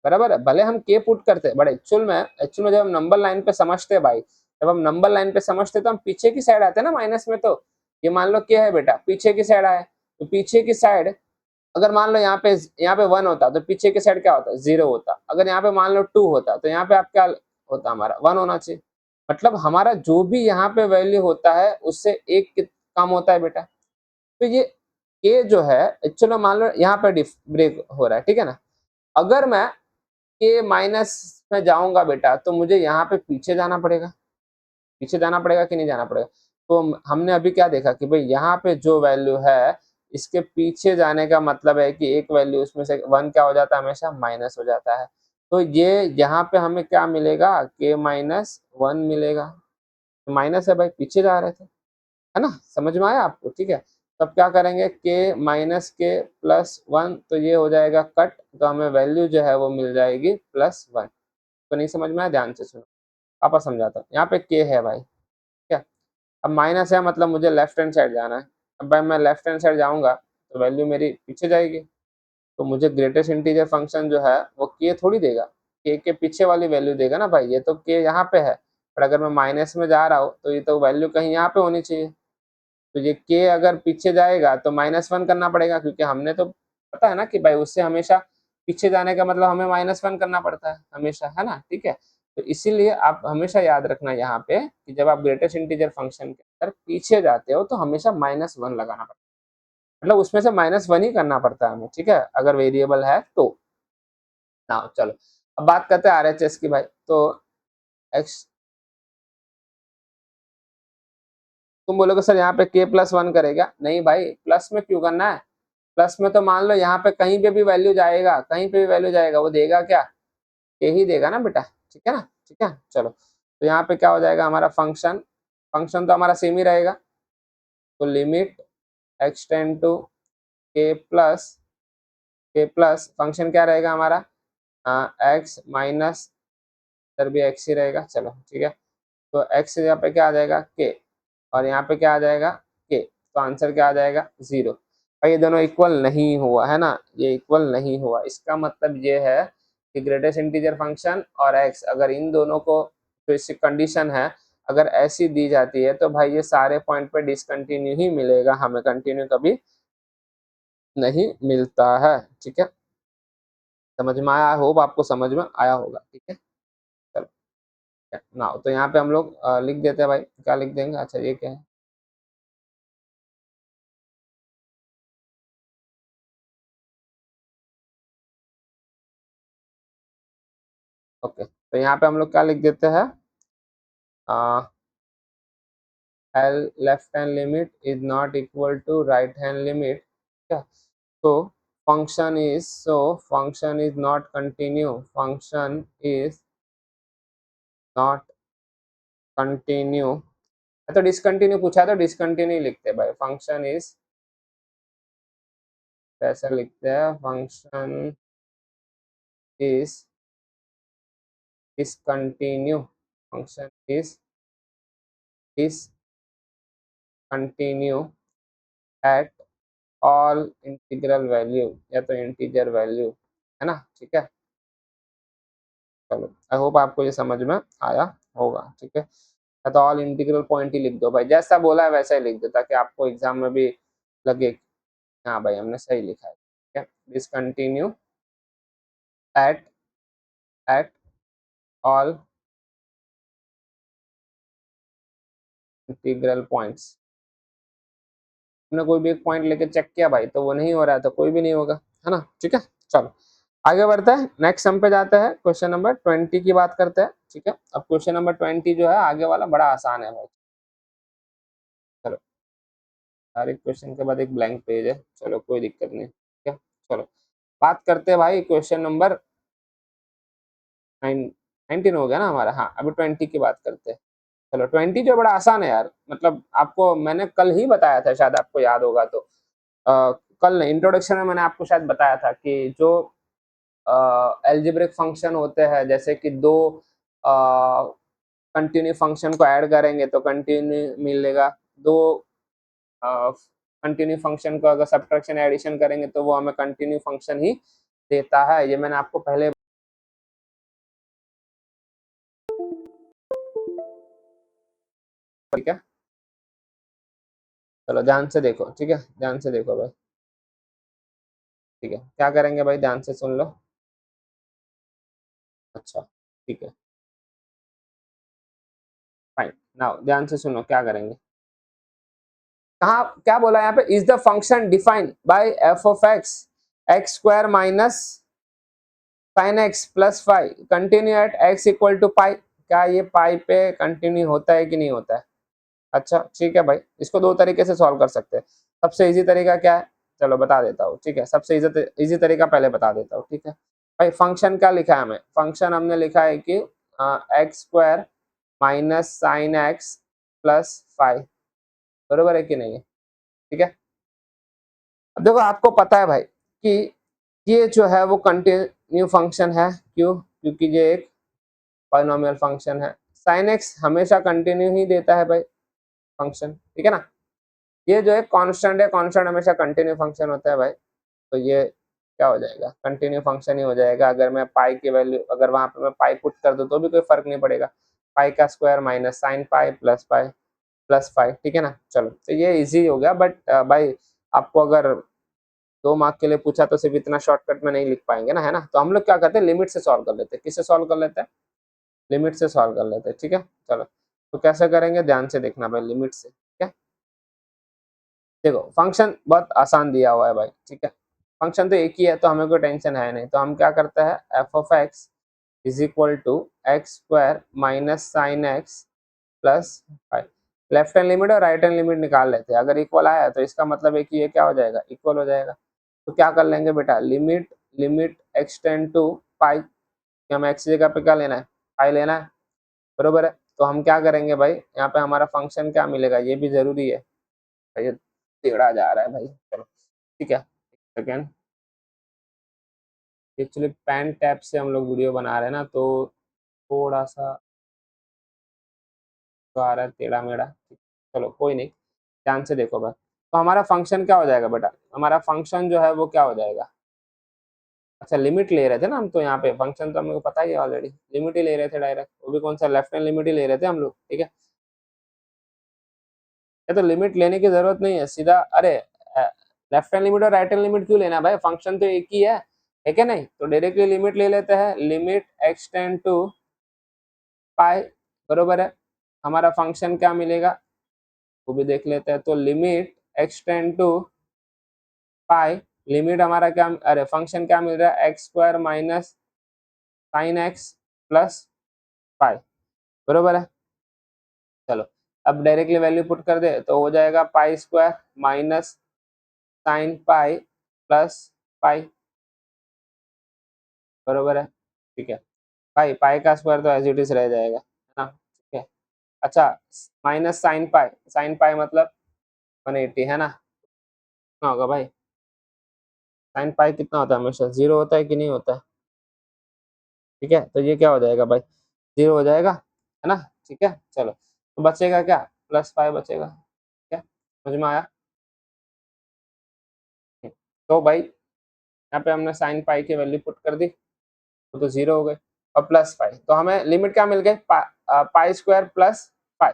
बराबर है, भले हम के पुट करते हैं, बट एक्चुअल में जब हम नंबर लाइन पे समझते हैं भाई, जब हम नंबर लाइन पे समझते हैं तो हम पीछे की साइड आते हैं ना माइनस में। तो ये मान लो क्या है बेटा, पीछे की साइड आए, तो पीछे की साइड अगर मान लो यहाँ पे 1 होता तो पीछे की साइड क्या होता, 0 होता। अगर यहाँ पे मान लो 2 होता तो यहाँ पे आप क्या होता, हमारा 1 होना चाहिए। मतलब हमारा जो भी यहाँ पे वैल्यू होता है उससे एक कम होता है बेटा। तो ये के जो है एक्चुअली मान लो यहाँ पे ब्रेक हो रहा है, ठीक है ना। अगर मैं के माइनस में जाऊंगा बेटा तो मुझे यहाँ पे पीछे जाना पड़ेगा, पीछे जाना पड़ेगा कि नहीं जाना पड़ेगा। तो हमने अभी क्या देखा कि भाई यहाँ पे जो वैल्यू है इसके पीछे जाने का मतलब है कि एक वैल्यू उसमें से 1 क्या हो जाता है, हमेशा माइनस हो जाता है। तो ये यहाँ पे हमें क्या मिलेगा, के माइनस 1 मिलेगा, तो माइनस है भाई, पीछे जा रहे थे, है ना, समझ में आया आपको। ठीक है, तब क्या करेंगे, के माइनस के प्लस 1, तो ये हो जाएगा कट, तो हमें वैल्यू जो है वो मिल जाएगी +1। तो नहीं समझ में आया, ध्यान से सुनो, आपा समझाता हूँ। यहाँ पे के है भाई, ठीक है, अब माइनस है मतलब मुझे लेफ्ट हैंड साइड जाना है। अब भाई मैं लेफ्ट हैंड साइड जाऊंगा तो वैल्यू मेरी पीछे जाएगी, तो मुझे ग्रेटेस्ट इंटीजर फंक्शन जो है वो के थोड़ी देगा, के पीछे वाली वैल्यू देगा ना भाई, ये तो के यहाँ पे है, पर अगर मैं माइनस में जा रहा हूँ तो ये तो वैल्यू कहीं यहाँ पे होनी चाहिए, तो ये के अगर पीछे जाएगा तो -1 करना पड़ेगा, क्योंकि हमने तो पता है ना कि भाई उससे हमेशा पीछे जाने का मतलब हमें -1 करना पड़ता है हमेशा, है ना, ठीक है। तो इसीलिए आप हमेशा याद रखना यहाँ पे कि जब आप ग्रेटेस्ट इंटीजर फंक्शन के अंदर पीछे जाते हो तो हमेशा -1 लगाना पड़ता है, मतलब उसमें से -1 ही करना पड़ता है हमें, ठीक है, अगर वेरिएबल है तो। ना चलो अब बात करते हैं आरएचएस की भाई। तो एक्स, तुम बोलोगे सर यहाँ पे k+1 करेगा, नहीं भाई प्लस में क्यों करना है, प्लस में तो मान लो यहाँ पे कहीं पे भी वैल्यू जाएगा, कहीं पे भी वैल्यू जाएगा वो देगा क्या, के ही देगा ना बेटा, ठीक है ना, ठीक है। चलो तो यहाँ पे क्या हो जाएगा हमारा फंक्शन, फंक्शन तो हमारा सेम ही रहेगा, तो limit x tend to k plus function क्या रहेगा हमारा, x माइनस, इधर भी x ही रहेगा, चलो ठीक है। तो x यहाँ पे क्या आ जाएगा k, और यहाँ पे क्या आ जाएगा k, तो आंसर क्या आ जाएगा 0। भाई ये दोनों इक्वल नहीं हुआ है ना, ये इक्वल नहीं हुआ, इसका मतलब ये है कि ग्रेटेस्ट इंटीजर फंक्शन और x अगर इन दोनों को, तो इसकी कंडीशन है अगर ऐसी दी जाती है तो भाई ये सारे पॉइंट पे डिसकंटिन्यू ही मिलेगा, हमें कंटिन्यू कभी नहीं मिलता है, ठीक है। समझ में आया, होप आपको समझ में आया होगा, ठीक है। चलो ना, तो यहाँ पे हम लोग लिख देते हैं भाई, क्या लिख देंगे, अच्छा ये क्या है, ओके, तो यहाँ पे हम लोग क्या लिख देते हैं, L left hand limit is not equal to right hand limit, yeah. So function is not continue, function is not continue, तो डिसकंटिन्यू पूछा तो डिसकंटिन्यू लिखते हैं भाई, फंक्शन इज ऐसा लिखते हैं, function is discontinue, function is discontinue at all integral value, या तो इंटीजर वैल्यू, है ना, ठीक है। चलो आई होप आपको ये समझ में आया होगा, ठीक है। या तो ऑल इंटीग्रल पॉइंट ही लिख दो भाई, जैसा बोला है वैसा ही लिख दो, ताकि आपको एग्जाम में भी लगे हाँ भाई हमने सही लिखा है, ठीक है। Discontinue at at all integral points, हमने कोई भी एक पॉइंट लेके चेक किया भाई तो वो नहीं हो रहा है तो कोई भी नहीं होगा, है ना, ठीक है। चलो आगे बढ़ते हैं, नेक्स्ट सम पे जाते हैं, क्वेश्चन नंबर 20 की बात करते हैं, ठीक है। अब क्वेश्चन नंबर 20 जो है आगे वाला बड़ा आसान है भाई, चलो हर एक क्वेश्चन के बाद एक ब्लैंक पेज है, चलो कोई दिक्कत नहीं, ठीक है। चलो बात करते हैं भाई क्वेश्चन नंबर 19 हो गया ना हमारा, हाँ अभी 20 की बात करते हैं। चलो 20 जो बड़ा आसान है यार, मतलब आपको मैंने कल ही बताया था, शायद आपको याद होगा तो कल इंट्रोडक्शन में मैंने आपको शायद बताया था कि जो एल्जेब्रिक फंक्शन होते हैं, जैसे कि दो कंटिन्यू फंक्शन को ऐड करेंगे तो कंटिन्यू मिलेगा, दो कंटिन्यू फंक्शन को अगर सब्ट्रैक्शन एडिशन करेंगे तो वो हमें कंटिन्यू फंक्शन ही देता है, ये मैंने आपको पहले, ठीक है। चलो ध्यान से देखो, ठीक है, ध्यान से देखो भाई, ठीक है, क्या करेंगे भाई ध्यान से सुन लो, अच्छा ठीक है, फाइन, नाउ ध्यान से सुनो क्या करेंगे, कहा क्या बोला यहाँ पे, is the function defined by f of x square minus sine x plus five continue at x equal to pi, क्या ये पाई पे कंटिन्यू होता है कि नहीं होता है, अच्छा ठीक है भाई, इसको दो तरीके से सॉल्व कर सकते हैं। सबसे इजी तरीका क्या है, चलो बता देता हूँ, ठीक है, सबसे इजी तरीका पहले बता देता हूँ, ठीक है भाई। फंक्शन क्या लिखा है हमें, फंक्शन हमने लिखा है कि x square minus sine x plus five, बरोबर है कि नहीं है, ठीक है। अब देखो आपको पता है भाई कि ये जो है वो कंटिन्यू फंक्शन है, क्यों, क्योंकि ये एक पॉलिनोमियल फंक्शन है, साइन एक्स हमेशा कंटिन्यू ही देता है भाई फंक्शन, ठीक है ना। ये जो है कांस्टेंट है, कांस्टेंट हमेशा कंटिन्यू फंक्शन होता है भाई, तो ये क्या हो जाएगा, कंटिन्यू फंक्शन ही हो जाएगा। अगर मैं पाई की वैल्यू, अगर वहां पे मैं पाई पुट कर दूं तो भी कोई फर्क नहीं पड़ेगा, पाई का square minus sine pi plus pi, ठीक है ना। चलो तो ये इजी हो गया, बट भाई आपको अगर 2 मार्क के लिए पूछा तो सिर्फ इतना शॉर्टकट में नहीं लिख पाएंगे ना, है ना। तो हम लोग क्या करते हैं, लिमिट से सॉल्व कर लेते हैं। किससे सॉल्व कर लेते हैं, लिमिट से सॉल्व कर लेते हैं, ठीक है। चलो तो कैसे करेंगे, ध्यान से देखना भाई, लिमिट से, ठीक है। देखो फंक्शन बहुत आसान दिया हुआ है भाई, ठीक है। फंक्शन तो एक ही है तो हमें कोई टेंशन है नहीं। तो हम क्या करते हैं, F of x is equal to X square minus sine x plus five. Left hand limit और राइट हैंड लिमिट निकाल लेते हैं। अगर इक्वल आया तो इसका मतलब है कि ये क्या हो जाएगा, इक्वल हो जाएगा। तो क्या कर लेंगे बेटा, limit limit x tend to pi, हम एक्स की जगह पे क्या लेना है, पाई लेना है, बरोबर है। तो हम क्या करेंगे भाई, यहाँ पे हमारा फंक्शन क्या मिलेगा, ये भी जरूरी है। ये टेढ़ा जा रहा है भाई, चलो ठीक है। सेकेंड, एक्चुअली पेन टैप से हम लोग वीडियो बना रहे हैं ना, तो थोड़ा सा तो आ रहा है टेढ़ा मेढ़ा। चलो कोई नहीं, ध्यान से देखो बस। तो हमारा फंक्शन क्या हो जाएगा बेटा, हमारा फंक्शन जो है वो क्या हो जाएगा, अच्छा लिमिट ले रहे थे ना हम, तो यहाँ पे फंक्शन तो हमको पता ही है ऑलरेडी, लिमिट ही ले रहे थे डायरेक्ट, वो भी कौन सा, लेफ्ट हैंड लिमिट ही ले रहे थे हम लोग, ठीक है। ये तो लिमिट लेने की जरूरत नहीं है, सीधा अरे लेफ्ट हैंड लिमिट और राइट हैंड लिमिट क्यों लेना भाई, फंक्शन तो एक ही है क्या नहीं। तो डायरेक्टली लिमिट ले लेते हैं, लिमिट एक्स टेंड टू पाई, बरोबर है। हमारा फंक्शन क्या मिलेगा वो भी देख लेते हैं। तो limit x tend to pi, limit हमारा क्या, अरे फंक्शन क्या मिल रहा है, x square minus sine x plus pi, बरोबर है। चलो अब डायरेक्टली वैल्यू पुट कर दे तो हो जाएगा pi square minus sine pi plus pi, बरोबर है, ठीक है। पाई पाई का स्क्वायर तो एज इट इज रह जाएगा, है ना, ठीक है। अच्छा माइनस साइन पाई मतलब 180, है ना। कितना होगा भाई, साइन पाई कितना होता है, हमेशा 0 होता है कि नहीं होता है, ठीक है। तो ये क्या हो जाएगा भाई, 0 हो जाएगा, है ना, ठीक है। चलो तो बचेगा क्या, प्लस पाई बचेगा, ठीक है, समझ में आया। तो भाई यहाँ पे हमने साइन पाई की वैल्यू पुट कर दी, तो 0 हो गए, और प्लस पाई, तो हमें लिमिट क्या मिल गई, पाई स्क्वायर प्लस पाई,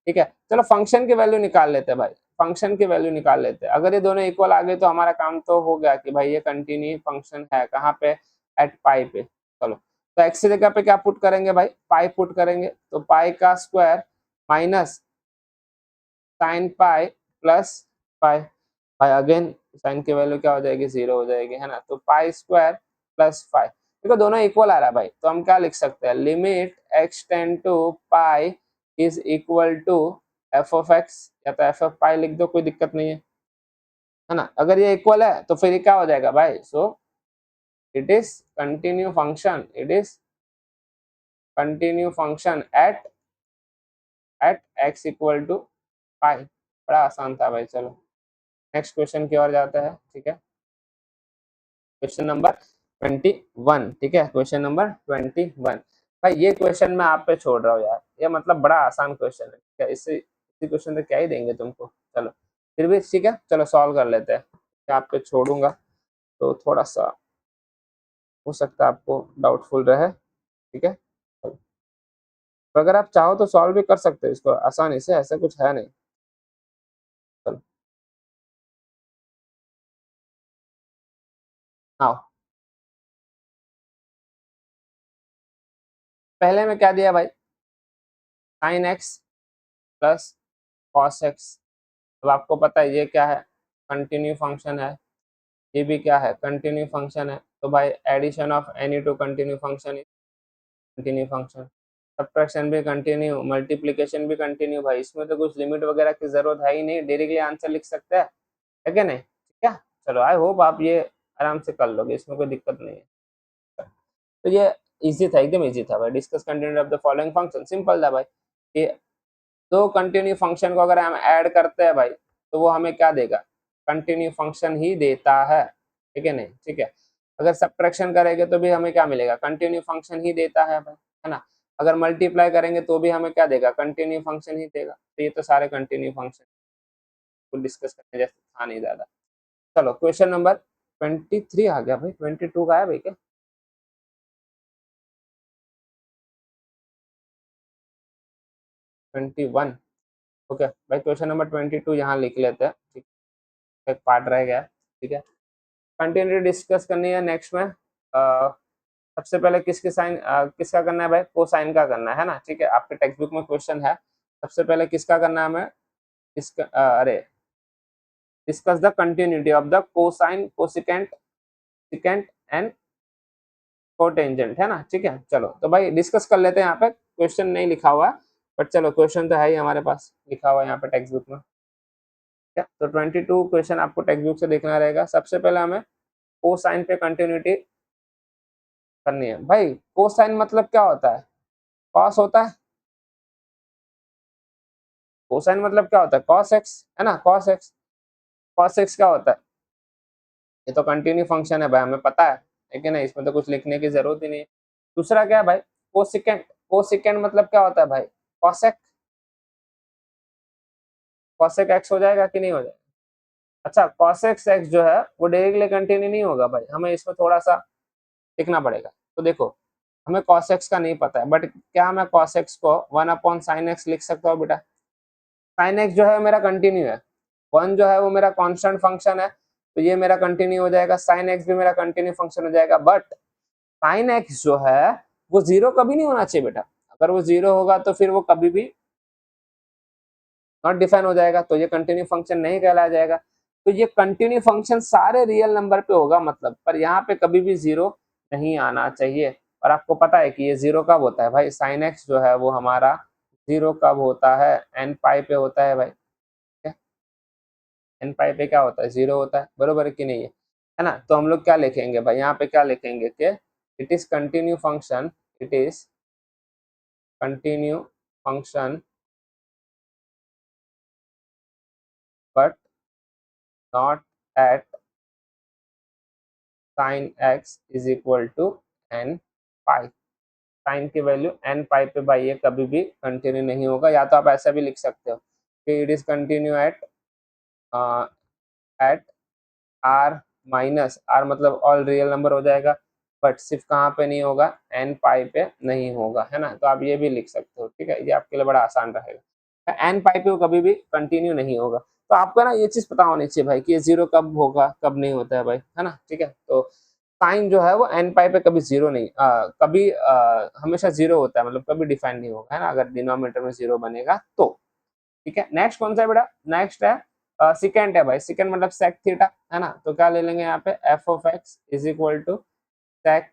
ठीक है। चलो फंक्शन की वैल्यू निकाल लेते हैं भाई, फंक्शन की वैल्यू निकाल लेते हैं। अगर ये दोनों इक्वल आ गए तो हमारा काम तो हो गया कि भाई ये कंटिन्यू फंक्शन है कहाँ पे, एट पाई पे। चलो तो एक्स की जगह पे क्या पुट करेंगे भाई, पाई पुट करेंगे, तो पाई का square minus sine pi plus pi, भाई अगेन साइन की वैल्यू क्या हो जाएगी, 0 हो जाएगी, है ना। तो पाई स्क्वायर प्लस पाई, देखो दोनों इक्वल आ रहा है भाई, तो हम क्या लिख सकते हैं, limit x tend to pi is equal to f of x, या तो एफ ऑफ पाई लिख दो, कोई दिक्कत नहीं है ना। अगर ये इक्वल है तो फिर क्या हो जाएगा भाई, so it is continue function, it is continue function at at x equal to pi. बड़ा आसान था भाई, चलो नेक्स्ट क्वेश्चन की ओर जाता है, ठीक है। क्वेश्चन नंबर 21, ठीक है, क्वेश्चन नंबर 21। भाई ये क्वेश्चन मैं आप पे छोड़ रहा हूँ यार, ये मतलब बड़ा आसान क्वेश्चन है, ठीक है। इससे इसी क्वेश्चन से क्या ही देंगे तुमको, चलो फिर भी ठीक है, चलो सॉल्व कर लेते हैं। मैं आप पे छोड़ूंगा तो थोड़ा सा हो सकता है आपको डाउटफुल रहे, ठीक है। तो अगर आप चाहो तो सॉल्व भी कर सकते हो इसको आसानी से, ऐसा कुछ है नहीं। चलो आओ, पहले में क्या दिया भाई, sine x plus cos x. अब आपको पता है ये क्या है, कंटिन्यू फंक्शन है, ये भी क्या है, कंटिन्यू फंक्शन है। तो भाई addition of any two continue function is continue function, subtraction भी कंटिन्यू, मल्टीप्लिकेशन भी कंटिन्यू, भाई इसमें तो कुछ लिमिट वगैरह की जरूरत है ही नहीं, डायरेक्टली आंसर लिख सकते हैं, है क्या नहीं, ठीक है। चलो आई होप आप ये आराम से कर लोगे, इसमें कोई दिक्कत नहीं है। तो ये इजी था, एकदम इजी था भाई। Discuss continue of the following function, simple था भाई। ये दो कंटिन्यू फंक्शन को अगर हम ऐड करते हैं भाई तो वो हमें क्या देगा, कंटिन्यू फंक्शन ही देता है, ठीक है नहीं, ठीक है। अगर सब्ट्रैक्शन करेंगे तो भी हमें क्या मिलेगा, कंटिन्यू फंक्शन ही देता है भाई, है ना। अगर मल्टीप्लाई करेंगे तो भी हमें क्या देगा, कंटिन्यू फंक्शन ही देगा। तो ये तो सारे कंटिन्यू फंक्शन को डिस्कस करने जैसे था नहीं ज्यादा। चलो क्वेश्चन नंबर 23 आ गया भाई, 22 का है भाई क्या। 21। ओके भाई, क्वेश्चन नंबर 22 यहाँ लिख लेते हैं, ठीक, एक पार्ट रह गया, ठीक है। कंटिन्यू डिस्कस करनी है नेक्स्ट में। सबसे पहले किसकी साइन किसका करना है भाई, कोसाइन का करना है ना, ठीक है। आपके टेक्स्ट बुक में क्वेश्चन है, सबसे पहले किसका करना है हमें, इसका अरे discuss the continuity of the cosine, cosecant, secant and cotangent, है ना, ठीक है। चलो तो भाई डिस्कस कर लेते हैं, यहाँ पे क्वेश्चन नहीं लिखा हुआ है, बट चलो क्वेश्चन तो है ही हमारे पास लिखा हुआ है यहाँ पे टेक्स्ट बुक में, ठीक है। तो 22 क्वेश्चन आपको टेक्स्ट बुक से देखना रहेगा। सबसे पहले हमें कोसाइन पे कंटिन्यूटी करनी है। भाई कोसाइन मतलब क्या होता है, कॉस होता है। कोसाइन मतलब क्या होता है, कॉस एक्स, है ना, कॉस एक्स। कॉस एक्स क्या होता है, ये तो कंटिन्यू फंक्शन है भाई, हमें पता है कि नहीं, इसमें तो कुछ लिखने की जरूरत ही नहीं है। दूसरा क्या है भाई, कोसिकेंट। कोसिकेंट मतलब क्या होता है भाई, कॉसेक। कॉसेक एक्स हो जाएगा कि नहीं हो जाएगा। अच्छा, कॉसेक एक्स जो है वो डायरेक्टली कंटिन्यू नहीं होगा भाई, हमें इसमें थोड़ा सा लिखना पड़ेगा। तो देखो, हमें कॉस एक्स का नहीं पता है, बट क्या मैं कॉस एक्स को 1/sin x लिख सकता हूँ बेटा। साइन एक्स जो है मेरा कंटिन्यू है, 1 जो है वो मेरा कांस्टेंट फंक्शन है, तो ये मेरा कंटिन्यू हो जाएगा। साइन एक्स भी मेरा कंटिन्यू फंक्शन हो जाएगा, बट साइन एक्स जो है वो जीरो कभी नहीं होना चाहिए बेटा। अगर वो जीरो होगा तो फिर वो कभी भी नॉट डिफाइन हो जाएगा, तो ये कंटिन्यू फंक्शन नहीं कहलाया जाएगा। तो ये कंटिन्यू फंक्शन सारे रियल नंबर पे होगा मतलब, पर यहाँ पे कभी भी जीरो नहीं आना चाहिए। और आपको पता है कि ये जीरो कब होता है भाई, साइन एक्स जो है वो हमारा जीरो कब होता है, एन पाई पे होता है भाई, एन पाई पे क्या होता है, जीरो होता है, बरोबर है कि नहीं है ना। तो हम लोग क्या लिखेंगे भाई, यहाँ पे क्या लिखेंगे कि it is continue function, it is continue function but not at sine x is equal to n pi. Sine की वैल्यू एन पाई पे भाई ये कभी भी कंटिन्यू नहीं होगा। या तो आप ऐसा भी लिख सकते हो कि it is continue at R minus R, मतलब ऑल रियल नंबर हो जाएगा, बट सिर्फ कहाँ पे नहीं होगा, एन पाई पे नहीं होगा, है ना। तो आप ये भी लिख सकते हो, ठीक है, ये आपके लिए बड़ा आसान रहेगा। एन पाई पे वो कभी भी कंटिन्यू नहीं होगा। तो आपको ना ये चीज पता होनी चाहिए भाई कि ये जीरो कब होगा कब नहीं होता है भाई, है ना, ठीक है। तो साइन जो है वो एन पाई पे कभी जीरो नहीं, कभी हमेशा जीरो होता है, मतलब कभी डिफाइन नहीं होगा, है ना, अगर डिनोमिनेटर में जीरो बनेगा तो, ठीक है। नेक्स्ट कौन सा है बेटा, नेक्स्ट है सिकेंड है भाई। सिकेंड मतलब सेक थीटा, है ना। तो क्या ले लेंगे यहाँ पे, f of x is equal to sec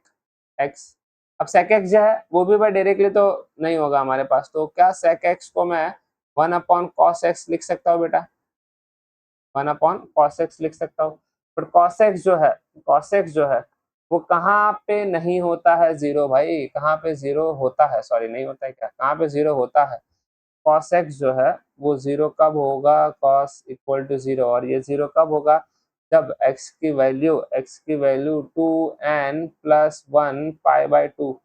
x. अब सेक एक्स जो है वो भी भाई डायरेक्टली तो नहीं होगा हमारे पास, तो क्या सेक एक्स को मैं 1/cos x लिख सकता हूँ बेटा, 1/cos x लिख सकता हूँ। पर cos x जो है, cos x जो है वो कहाँ पे नहीं होता है जीरो भाई, कहाँ पे जीरो होता है, सॉरी नहीं होता है, क्या कहाँ पे जीरो होता है, cos x जो है वो जीरो कब होगा, cos इक्वल टू जीरो। और ये जीरो कब होगा, जब x की वैल्यू 2n+1 π/2,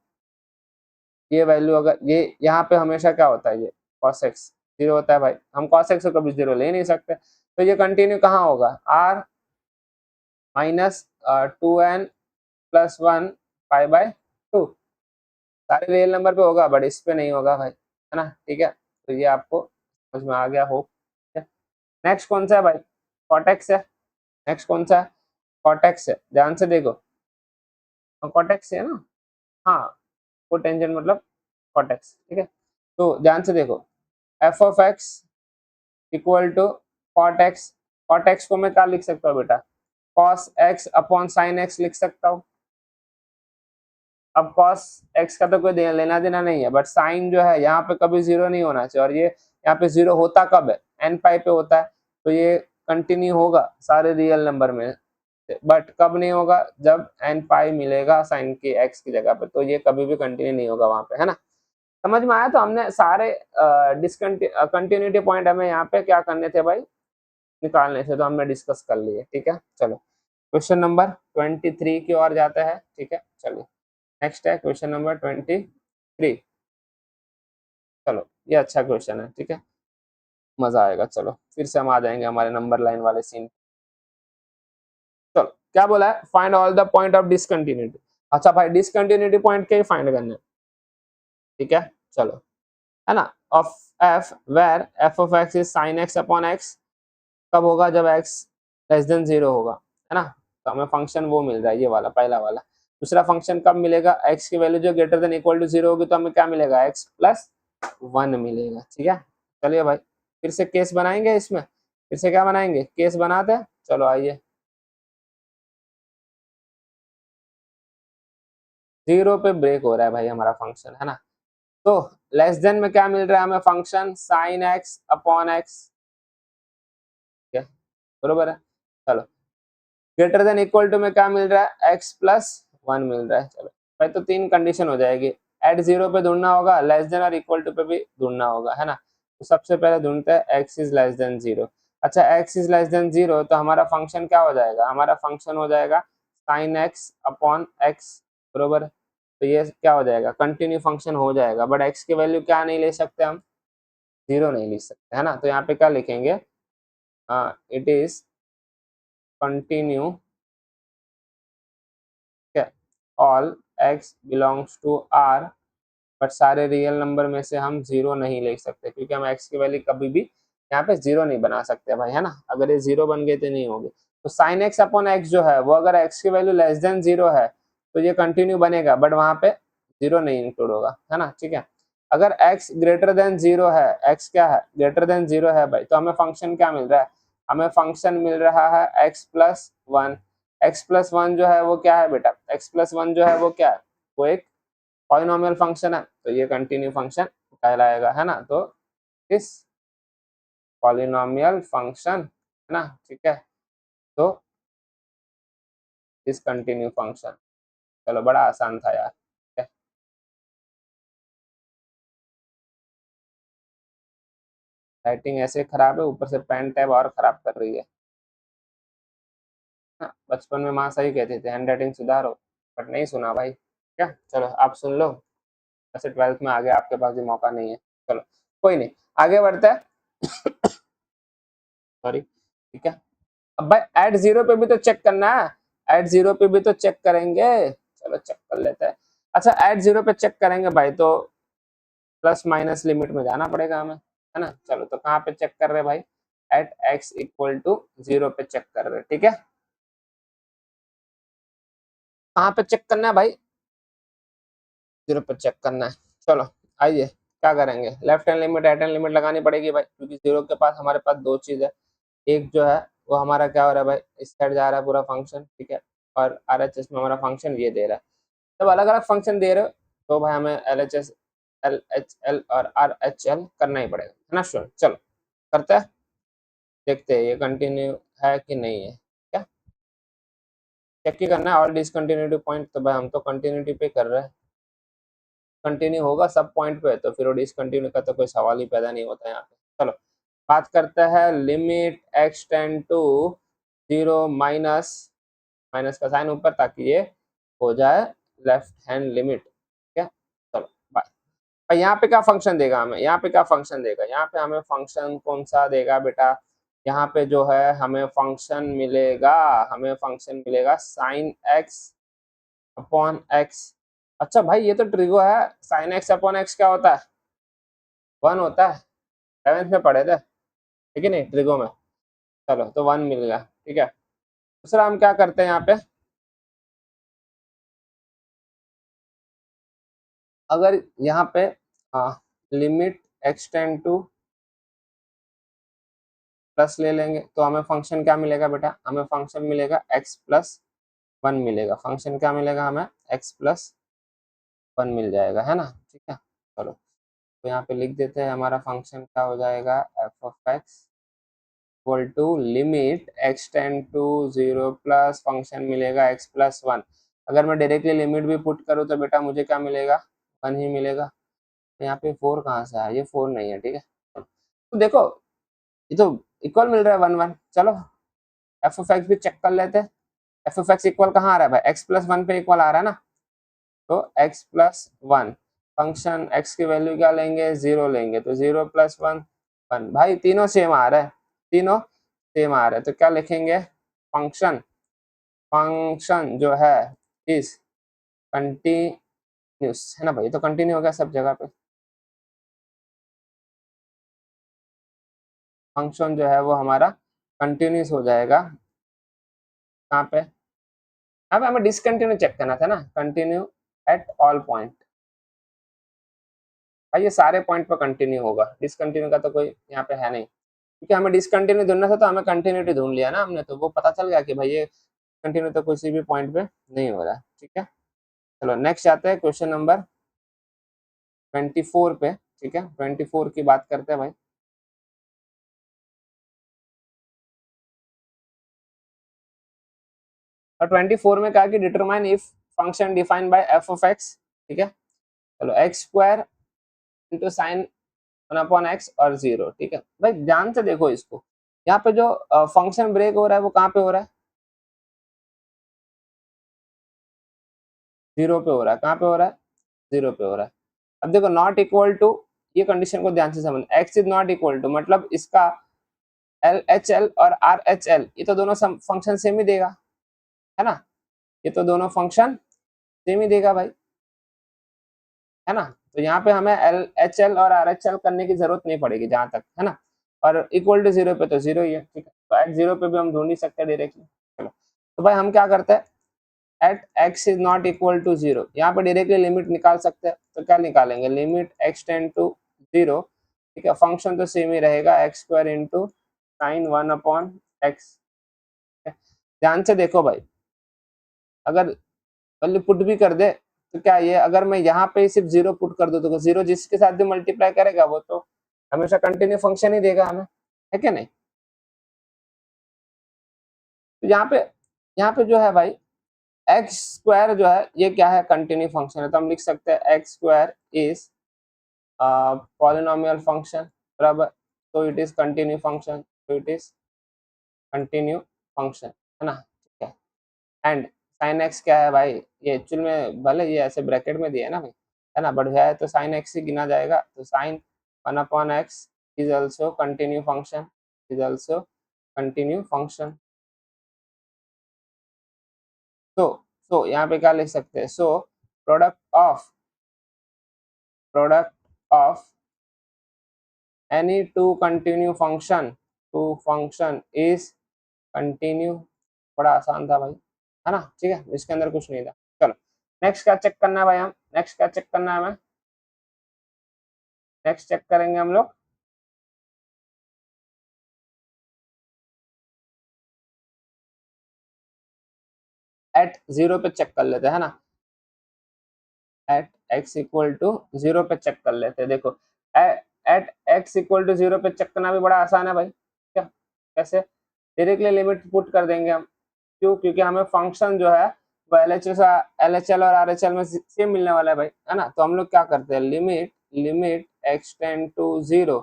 ये वैल्यू अगर ये यहाँ पे हमेशा क्या होता है, ये cos x जीरो होता है भाई, हम cos x को कभी जीरो ले नहीं सकते। तो ये कंटिन्यू कहाँ होगा, r माइनस 2n+1 π/2, सारे रियल नंबर पे होगा बट इस पे नहीं होगा भाई, है ना, ठीक है। तो ये आपको समझ में आ गया हो। नेक्स्ट कौन सा है भाई, कॉटेक्स है। नेक्स्ट कौन सा है, कॉटेक्स है, ध्यान से देखो, कॉटेक्स है ना, हाँ, कोटेंजेंट मतलब कॉटेक्स, ठीक है। तो ध्यान से देखो, f of x equal to cot x. Cot x को मैं क्या लिख सकता हूँ बेटा, cos x upon sine x लिख सकता हूँ। अब कॉस एक्स का तो कोई लेना देना नहीं है, बट साइन जो है यहाँ पे कभी जीरो नहीं होना चाहिए, और ये यहाँ पे जीरो होता कब है, एन पाई पे होता है, तो ये कंटिन्यू होगा सारे रियल नंबर में, बट कब नहीं होगा, जब एन पाई मिलेगा साइन की एक्स की जगह पे, तो ये कभी भी कंटिन्यू नहीं होगा वहां पे, है ना। समझ में आया। तो हमने सारे कंटिन्यूटी पॉइंट हमें यहाँ पे क्या करने थे भाई, निकालने थे, तो हमने डिस्कस कर लिए, ठीक है। चलो क्वेश्चन नंबर 23 की ओर जाता है, ठीक है, चलिए नेक्स्ट है क्वेश्चन नंबर 23। चलो ये अच्छा क्वेश्चन है, ठीक है, मजा आएगा। चलो फिर से हम आ जाएंगे हमारे नंबर लाइन वाले सीन। चलो क्या बोला है, find all the point of discontinuity. अच्छा भाई डिसकंटिन्यूटी पॉइंट के ही फाइंड करने, ठीक है। चलो है ना, of f where f of x is sine x upon x, कब होगा, जब एक्स लेस देन 0 होगा, है ना। तो हमें फंक्शन वो मिल रहा है, ये वाला पहला वाला। दूसरा फंक्शन कब मिलेगा, एक्स की वैल्यू जो ग्रेटर देन इक्वल टू 0 होगी, तो हमें क्या मिलेगा, एक्स प्लस 1 मिलेगा, ठीक है। चलिए भाई फिर से केस बनाएंगे, इसमें फिर से क्या बनाएंगे, केस बनाते हैं, चलो आइए। 0 पे ब्रेक हो रहा है भाई हमारा फंक्शन, है ना। तो लेस देन में क्या मिल रहा है हमें, function sine x upon x, बरोबर है। चलो ग्रेटर देन इक्वल टू में क्या मिल रहा है, एक्स प्लस 1 मिल रहा है। चलो भाई तो तीन कंडीशन हो जाएगी, एट 0 पे ढूंढना होगा, लेस देन और इक्वल टू पे भी ढूंढना होगा, है ना। तो सबसे पहले ढूंढते हैं एक्स इज लेस देन 0। अच्छा एक्स इज लेस देन 0 तो हमारा फंक्शन क्या हो जाएगा, हमारा फंक्शन हो जाएगा साइन एक्स अपॉन एक्स, बरोबर है। तो ये क्या हो जाएगा, कंटिन्यू फंक्शन हो जाएगा, बट एक्स की वैल्यू क्या नहीं ले सकते हम, 0 नहीं लिख सकते, है ना। तो यहाँ पे क्या लिखेंगे, it is continue all x belongs to R, but सारे रियल नंबर में से हम 0 नहीं ले सकते, क्योंकि हम एक्स की वैल्यू कभी भी यहाँ पे 0 नहीं बना सकते भाई, है ना। अगर ये 0 बन गए तो नहीं होगी। तो साइन एक्स अपॉन एक्स जो है वो अगर एक्स की वैल्यू लेस देन 0 है तो ये कंटिन्यू बनेगा, बट वहां पे 0 नहीं इंक्लूड होगा, है ना, ठीक है। अगर x ग्रेटर देन 0 है, x क्या है, ग्रेटर देन 0 है भाई, तो हमें फंक्शन क्या मिल रहा है, हमें फंक्शन मिल रहा है x प्लस 1। एक्स प्लस 1 जो है वो क्या है बेटा, x प्लस 1 जो है वो क्या है, वो एक पॉलिनोमियल फंक्शन है, तो ये कंटिन्यू फंक्शन कहलाएगा, है ना। तो इस पॉलिनोमियल फंक्शन, है ना, ठीक है। तो इस कंटिन्यू फंक्शन, चलो बड़ा आसान था यार, ठीक है। राइटिंग ऐसे खराब है, ऊपर से पेन टैब और खराब कर रही है। हाँ, बचपन में माँ सही कहती थी हैंड राइटिंग सुधारो, बट नहीं सुना भाई, क्या, चलो आप सुन लो। वैसे 12th में आगे आपके पास भी मौका नहीं है, चलो कोई नहीं, आगे बढ़ते हैं। सॉरी, ठीक है। अब भाई एट 0 पे भी तो चेक करना है, एट 0 पे भी तो चेक करेंगे, चलो चेक कर लेते हैं। अच्छा एट 0 पे चेक करेंगे भाई तो प्लस माइनस लिमिट में जाना पड़ेगा हमें, है ना। चलो तो कहाँ पे चेक कर रहे हैं भाई, एट एक्स इक्वल टू 0 पे चेक कर रहे हैं, ठीक है। कहाँ पे चेक करना है भाई, 0 पे चेक करना है। चलो आइए क्या करेंगे, left hand limit right hand limit लगानी पड़ेगी भाई, क्योंकि 0 के पास हमारे पास दो चीज है, एक जो है वो हमारा क्या हो रहा है भाई, इस साइड जा रहा है पूरा फंक्शन, ठीक है, और RHS में हमारा फंक्शन ये दे रहा है। जब अलग अलग फंक्शन दे रहे हो तो भाई हमें LHS LHL और RHL करना ही पड़ेगा, है ना स्टूडेंट। चलो करते हैं, देखते हैं ये कंटिन्यू है कि नहीं है, क्या चेक ही करना है, ऑल डिसकंटिन्यूटी पॉइंट, तो भाई हम तो कंटिन्यूटी पे कर रहे हैं, कंटिन्यू होगा सब पॉइंट पे, तो फिर वो डिसकंटिन्यू का तो कोई सवाल ही पैदा नहीं होता यहाँ पे। चलो बात करते हैं limit x tend to 0 minus, minus का साइन ऊपर, ताकि ये हो जाए लेफ्ट हैंड लिमिट, ठीक है। चलो बाय। और यहाँ पे क्या फंक्शन देगा हमें, यहाँ पे क्या फंक्शन देगा, यहाँ पे हमें फंक्शन कौन सा देगा बेटा, यहाँ पे जो है हमें फंक्शन मिलेगा, हमें फंक्शन मिलेगा साइन एक्स अपॉन एक्स। अच्छा भाई ये तो ट्रिगो है, साइन एक्स अपॉन एक्स क्या होता है, 1 होता है, 7th में पढ़े थे, ठीक है नहीं ट्रिगो में। चलो तो 1 मिल गया, ठीक है। दूसरा हम क्या करते हैं यहाँ पे, अगर यहाँ पे लिमिट एक्सटेंड टू प्लस ले लेंगे तो हमें फंक्शन क्या मिलेगा बेटा, हमें फंक्शन मिलेगा एक्स प्लस 1 मिलेगा, फंक्शन क्या मिलेगा हमें, एक्स प्लस 1 मिल जाएगा, है ना, ठीक है। चलो तो यहाँ पे लिख देते हैं, हमारा फंक्शन क्या हो जाएगा, f of x equal to limit x tend to 0 plus function मिलेगा एक्स प्लस 1। अगर मैं डायरेक्टली लिमिट भी पुट करूँ तो बेटा मुझे क्या मिलेगा, 1 ही मिलेगा। तो यहाँ पे 4 कहाँ से आया, ये 4 नहीं है, ठीक है। तो देखो ये तो इक्वल मिल रहा है 1 1, चलो एफ ऑफ एक्स भी चेक कर लेते हैं। एफ ऑफ एक्स इक्वल कहाँ आ रहा है भाई, एक्स प्लस 1 पे इक्वल आ रहा है ना, तो एक्स प्लस 1 फंक्शन एक्स की वैल्यू क्या लेंगे, 0 लेंगे, तो 0 प्लस 1 1, भाई तीनों सेम आ रहा है, तीनों सेम आ रहा है, तो क्या लिखेंगे, फंक्शन, फंक्शन जो है इस कंटिन्यूस, है ना भाई, तो कंटिन्यू हो गया सब जगह पे। फंक्शन जो है वो हमारा कंटिन्यूस हो जाएगा। कहाँ पे, यहाँ पे हमें डिसकंटिन्यू चेक करना था ना, कंटिन्यू एट ऑल पॉइंट। भाई ये सारे पॉइंट पर कंटिन्यू होगा, डिसकंटिन्यू का तो कोई यहाँ पे है नहीं, क्योंकि हमें डिसकंटिन्यू ढूंढना था तो हमें कंटिन्यूटी ढूंढ लिया ना हमने, तो वो पता चल गया कि भाई ये कंटिन्यू तो किसी भी पॉइंट पे नहीं हो रहा है। ठीक है, चलो नेक्स्ट आते हैं क्वेश्चन नंबर 24 पे। ठीक है, 24 की बात करते हैं भाई। और 24 में कहा कि determine if function defined by f of x. ठीक है, चलो x square into sine 1/x और 0। ठीक है भाई, ध्यान से देखो इसको, यहाँ पे जो फंक्शन ब्रेक हो रहा है वो कहाँ पे हो रहा है, 0 पे हो रहा है। कहाँ पे हो रहा है, 0 पे हो रहा है। अब देखो नॉट इक्वल टू, ये कंडीशन को ध्यान से समझ, x is not equal to मतलब इसका एल एच एल और आर एच एल ये तो दोनों फंक्शन सेम ही देगा, है ना, ये तो दोनों फंक्शन सेम ही देगा भाई, है ना। तो यहाँ पे हमें एल एच एल और आर एच एल करने की जरूरत नहीं पड़ेगी जहां तक, है ना। और इक्वल टू 0 पे तो 0 ही है। ठीक है, तो एट 0 पे भी हम ढूंढ ही सकते हैं डायरेक्टली। चलो, तो भाई हम क्या करते हैं, at x is not equal to 0, यहाँ पे डायरेक्टली लिमिट निकाल सकते हैं। तो क्या निकालेंगे, लिमिट एक्स टेंड टू 0। ठीक है, फंक्शन तो सेम ही रहेगा, x square into sine 1/x। ध्यान से देखो भाई, अगर वैल्यू पुट भी कर दे तो क्या ये, अगर मैं यहाँ पे सिर्फ 0 पुट कर दूं तो 0 जिसके साथ भी मल्टीप्लाई करेगा वो तो हमेशा कंटिन्यू फंक्शन ही देगा हमें, है क्या नहीं। तो यहाँ पे जो है भाई एक्स स्क्वायर जो है ये क्या है, कंटिन्यू फंक्शन है, तो हम लिख सकते हैं x square is polynomial function, बराबर। तो इट इज कंटिन्यू फंक्शन, तो इट इज कंटिन्यू फंक्शन, है ना। ठीक है, एंड साइन एक्स क्या है भाई, ये एक्चुअल में भले ये ऐसे ब्रैकेट में दिया है ना भाई, है ना, बट है तो साइन एक्स ही गिना जाएगा। तो sine 1/x is also continue function, is also continue function. तो यहाँ पे क्या लिख सकते हैं, so product of any two continue function is continue। बड़ा आसान था भाई, है ना। ठीक है, इसके अंदर कुछ नहीं था। चलो नेक्स्ट क्या चेक करना है भाई, हम नेक्स्ट क्या चेक करना है हमें, नेक्स्ट चेक करेंगे हम लोग एट 0 पे चेक कर लेते हैं, है ना। एट एक्स इक्वल टू 0 पे चेक कर लेते हैं। देखो एट एक्स इक्वल टू 0 पे चेक करना भी बड़ा आसान है भाई। क्या, कैसे, डायरेक्टली लिमिट पुट कर देंगे हम। क्यों, क्योंकि हमें फंक्शन जो है वो एल एच एल और आर एच एल में सेम मिलने वाला है भाई, है ना। तो हम लोग क्या करते हैं, limit limit x tend to 0,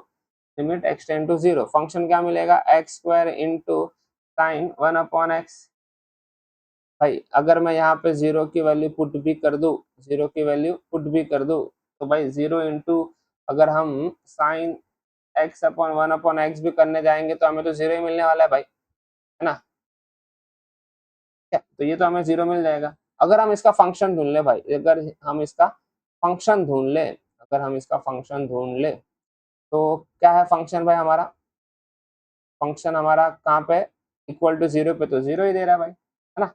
limit x tend to 0, function क्या मिलेगा, x square into sine 1/x। भाई अगर मैं यहाँ पे 0 की वैल्यू पुट भी कर दूं, 0 की वैल्यू पुट भी कर दूं, तो भाई 0 इंटू, अगर हम साइन एक्स अपॉन 1/x भी करने जाएंगे तो हमें तो 0 ही मिलने वाला है भाई, है ना। क्या, तो ये तो हमें 0 मिल जाएगा। अगर हम इसका फंक्शन ढूंढ ले भाई, अगर हम इसका फंक्शन ढूंढ ले, अगर हम इसका फंक्शन ढूंढ ले, तो क्या है फंक्शन भाई हमारा, फंक्शन हमारा कहाँ पे, इक्वल टू 0 पे तो 0 ही दे रहा है भाई, है ना।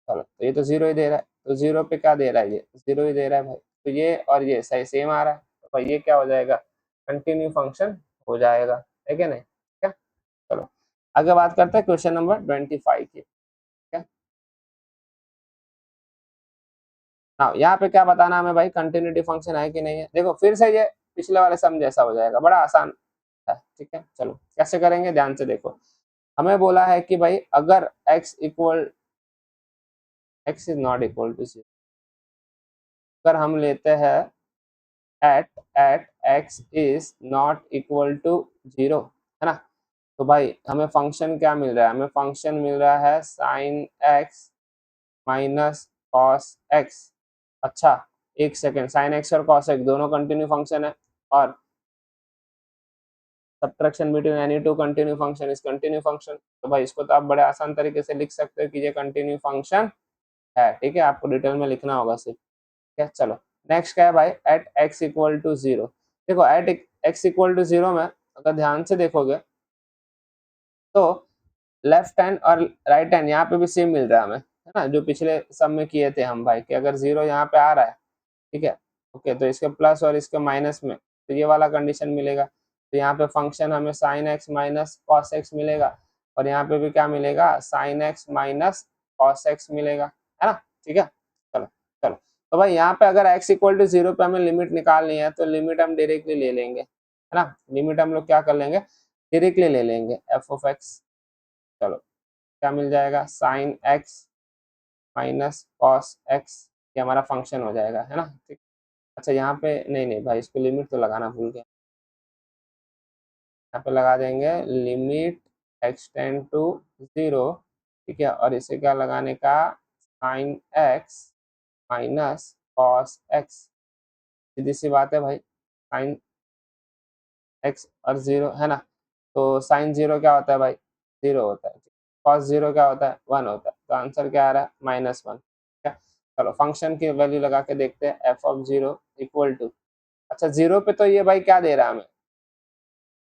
चलो, तो ये तो 0 ही दे रहा है, तो 0 पे क्या दे रहा है, ये 0 ही दे रहा है भाई। तो ये और ये सही सेम आ रहा है, तो भाई ये क्या हो जाएगा, कंटिन्यू फंक्शन हो जाएगा, है क्या नहीं। क्या, चलो आगे बात करते हैं क्वेश्चन नंबर 25 की। क्या, हाँ यहाँ पे क्या बताना है हमें भाई, कंटिन्यूटी फंक्शन है कि नहीं है। देखो फिर से ये पिछले वाले सम जैसा हो जाएगा, बड़ा आसान है। ठीक है, चलो कैसे करेंगे, ध्यान से देखो। हमें बोला है कि भाई अगर x is not equal to 0, अगर हम लेते हैं at x is not equal to 0, है ना। तो भाई हमें फंक्शन क्या मिल रहा है, हमें फंक्शन मिल रहा है sine x minus cos x। अच्छा, एक सेकेंड, साइन एक्स और कॉस एक्स दोनों कंटिन्यू फंक्शन है, और subtraction between any two continue function is continue function. तो भाई इसको तो आप बड़े आसान तरीके से लिख सकते हो कि ये कंटिन्यू फंक्शन है। ठीक है, आपको डिटेल में लिखना होगा सिर्फ। ठीक है, चलो नेक्स्ट क्या है भाई, एट एक्स इक्वल टू 0। देखो एट एक्स इक्वल टू 0 में अगर ध्यान से देखोगे तो लेफ्ट हैंड और राइट हैंड यहाँ पे भी सेम मिल रहा है हमें, है ना, जो पिछले सब में किए थे हम भाई, कि अगर 0 यहाँ पे आ रहा है, ठीक है, ओके, तो इसके प्लस और इसके माइनस में तो ये वाला कंडीशन मिलेगा। तो यहाँ पे फंक्शन हमें sign x minus cos x मिलेगा, और यहाँ पे भी क्या मिलेगा, sign x minus cos x मिलेगा, है ना, ठीक है। चलो चलो, तो भाई यहाँ पे अगर x इक्वल टू 0 पे हमें लिमिट निकालनी है तो लिमिट हम डायरेक्टली ले लेंगे, है ना, लिमिट हम लोग क्या कर लेंगे, डायरेक्टली ले लेंगे एफ ऑफ एक्स। चलो क्या मिल जाएगा, sign x minus cos x, ये हमारा फंक्शन हो जाएगा, है ना, ठीक। अच्छा यहाँ पे नहीं नहीं भाई, इसको लिमिट तो लगाना भूल गया, यहाँ पे लगा देंगे लिमिट एक्सटेंड टू 0, ठीक है, और इसे क्या लगाने का, sine x minus cos x, सीधी सी बात है भाई, साइन एक्स और 0, है ना, तो साइन 0 क्या होता है भाई, 0 होता है, कॉस 0 क्या होता है, 1 होता है, तो आंसर क्या आ रहा है, -1, ठीक है। चलो फंक्शन की वैल्यू लगा के देखते हैं, एफ ऑफ 0 इक्वल टू, अच्छा 0 पे तो ये भाई क्या दे रहा है हमें,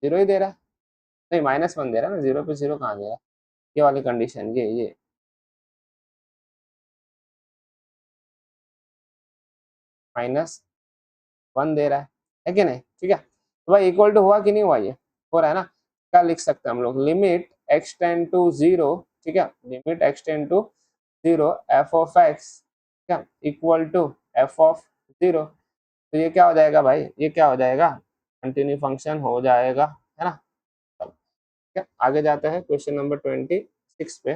0 ही दे रहा है, नहीं -1 दे रहा है ना, 0 पे 0 कहाँ दे रहा है, ये वाली कंडीशन, ये -1 दे रहा है कि नहीं, ठीक है। तो भाई इक्वल टू हुआ कि नहीं हुआ, ये हो रहा है ना, क्या लिख सकते हैं हम लोग, लिमिट एक्सटेंड टू 0, ठीक है, limit x tend to 0 f of x, ठीक है, इक्वल टू एफ ऑफ 0, तो ये क्या हो जाएगा भाई, ये क्या हो जाएगा, कंटिन्यू फंक्शन हो जाएगा, है ना। चलो ठीक है, आगे जाते हैं क्वेश्चन नंबर 26 पे।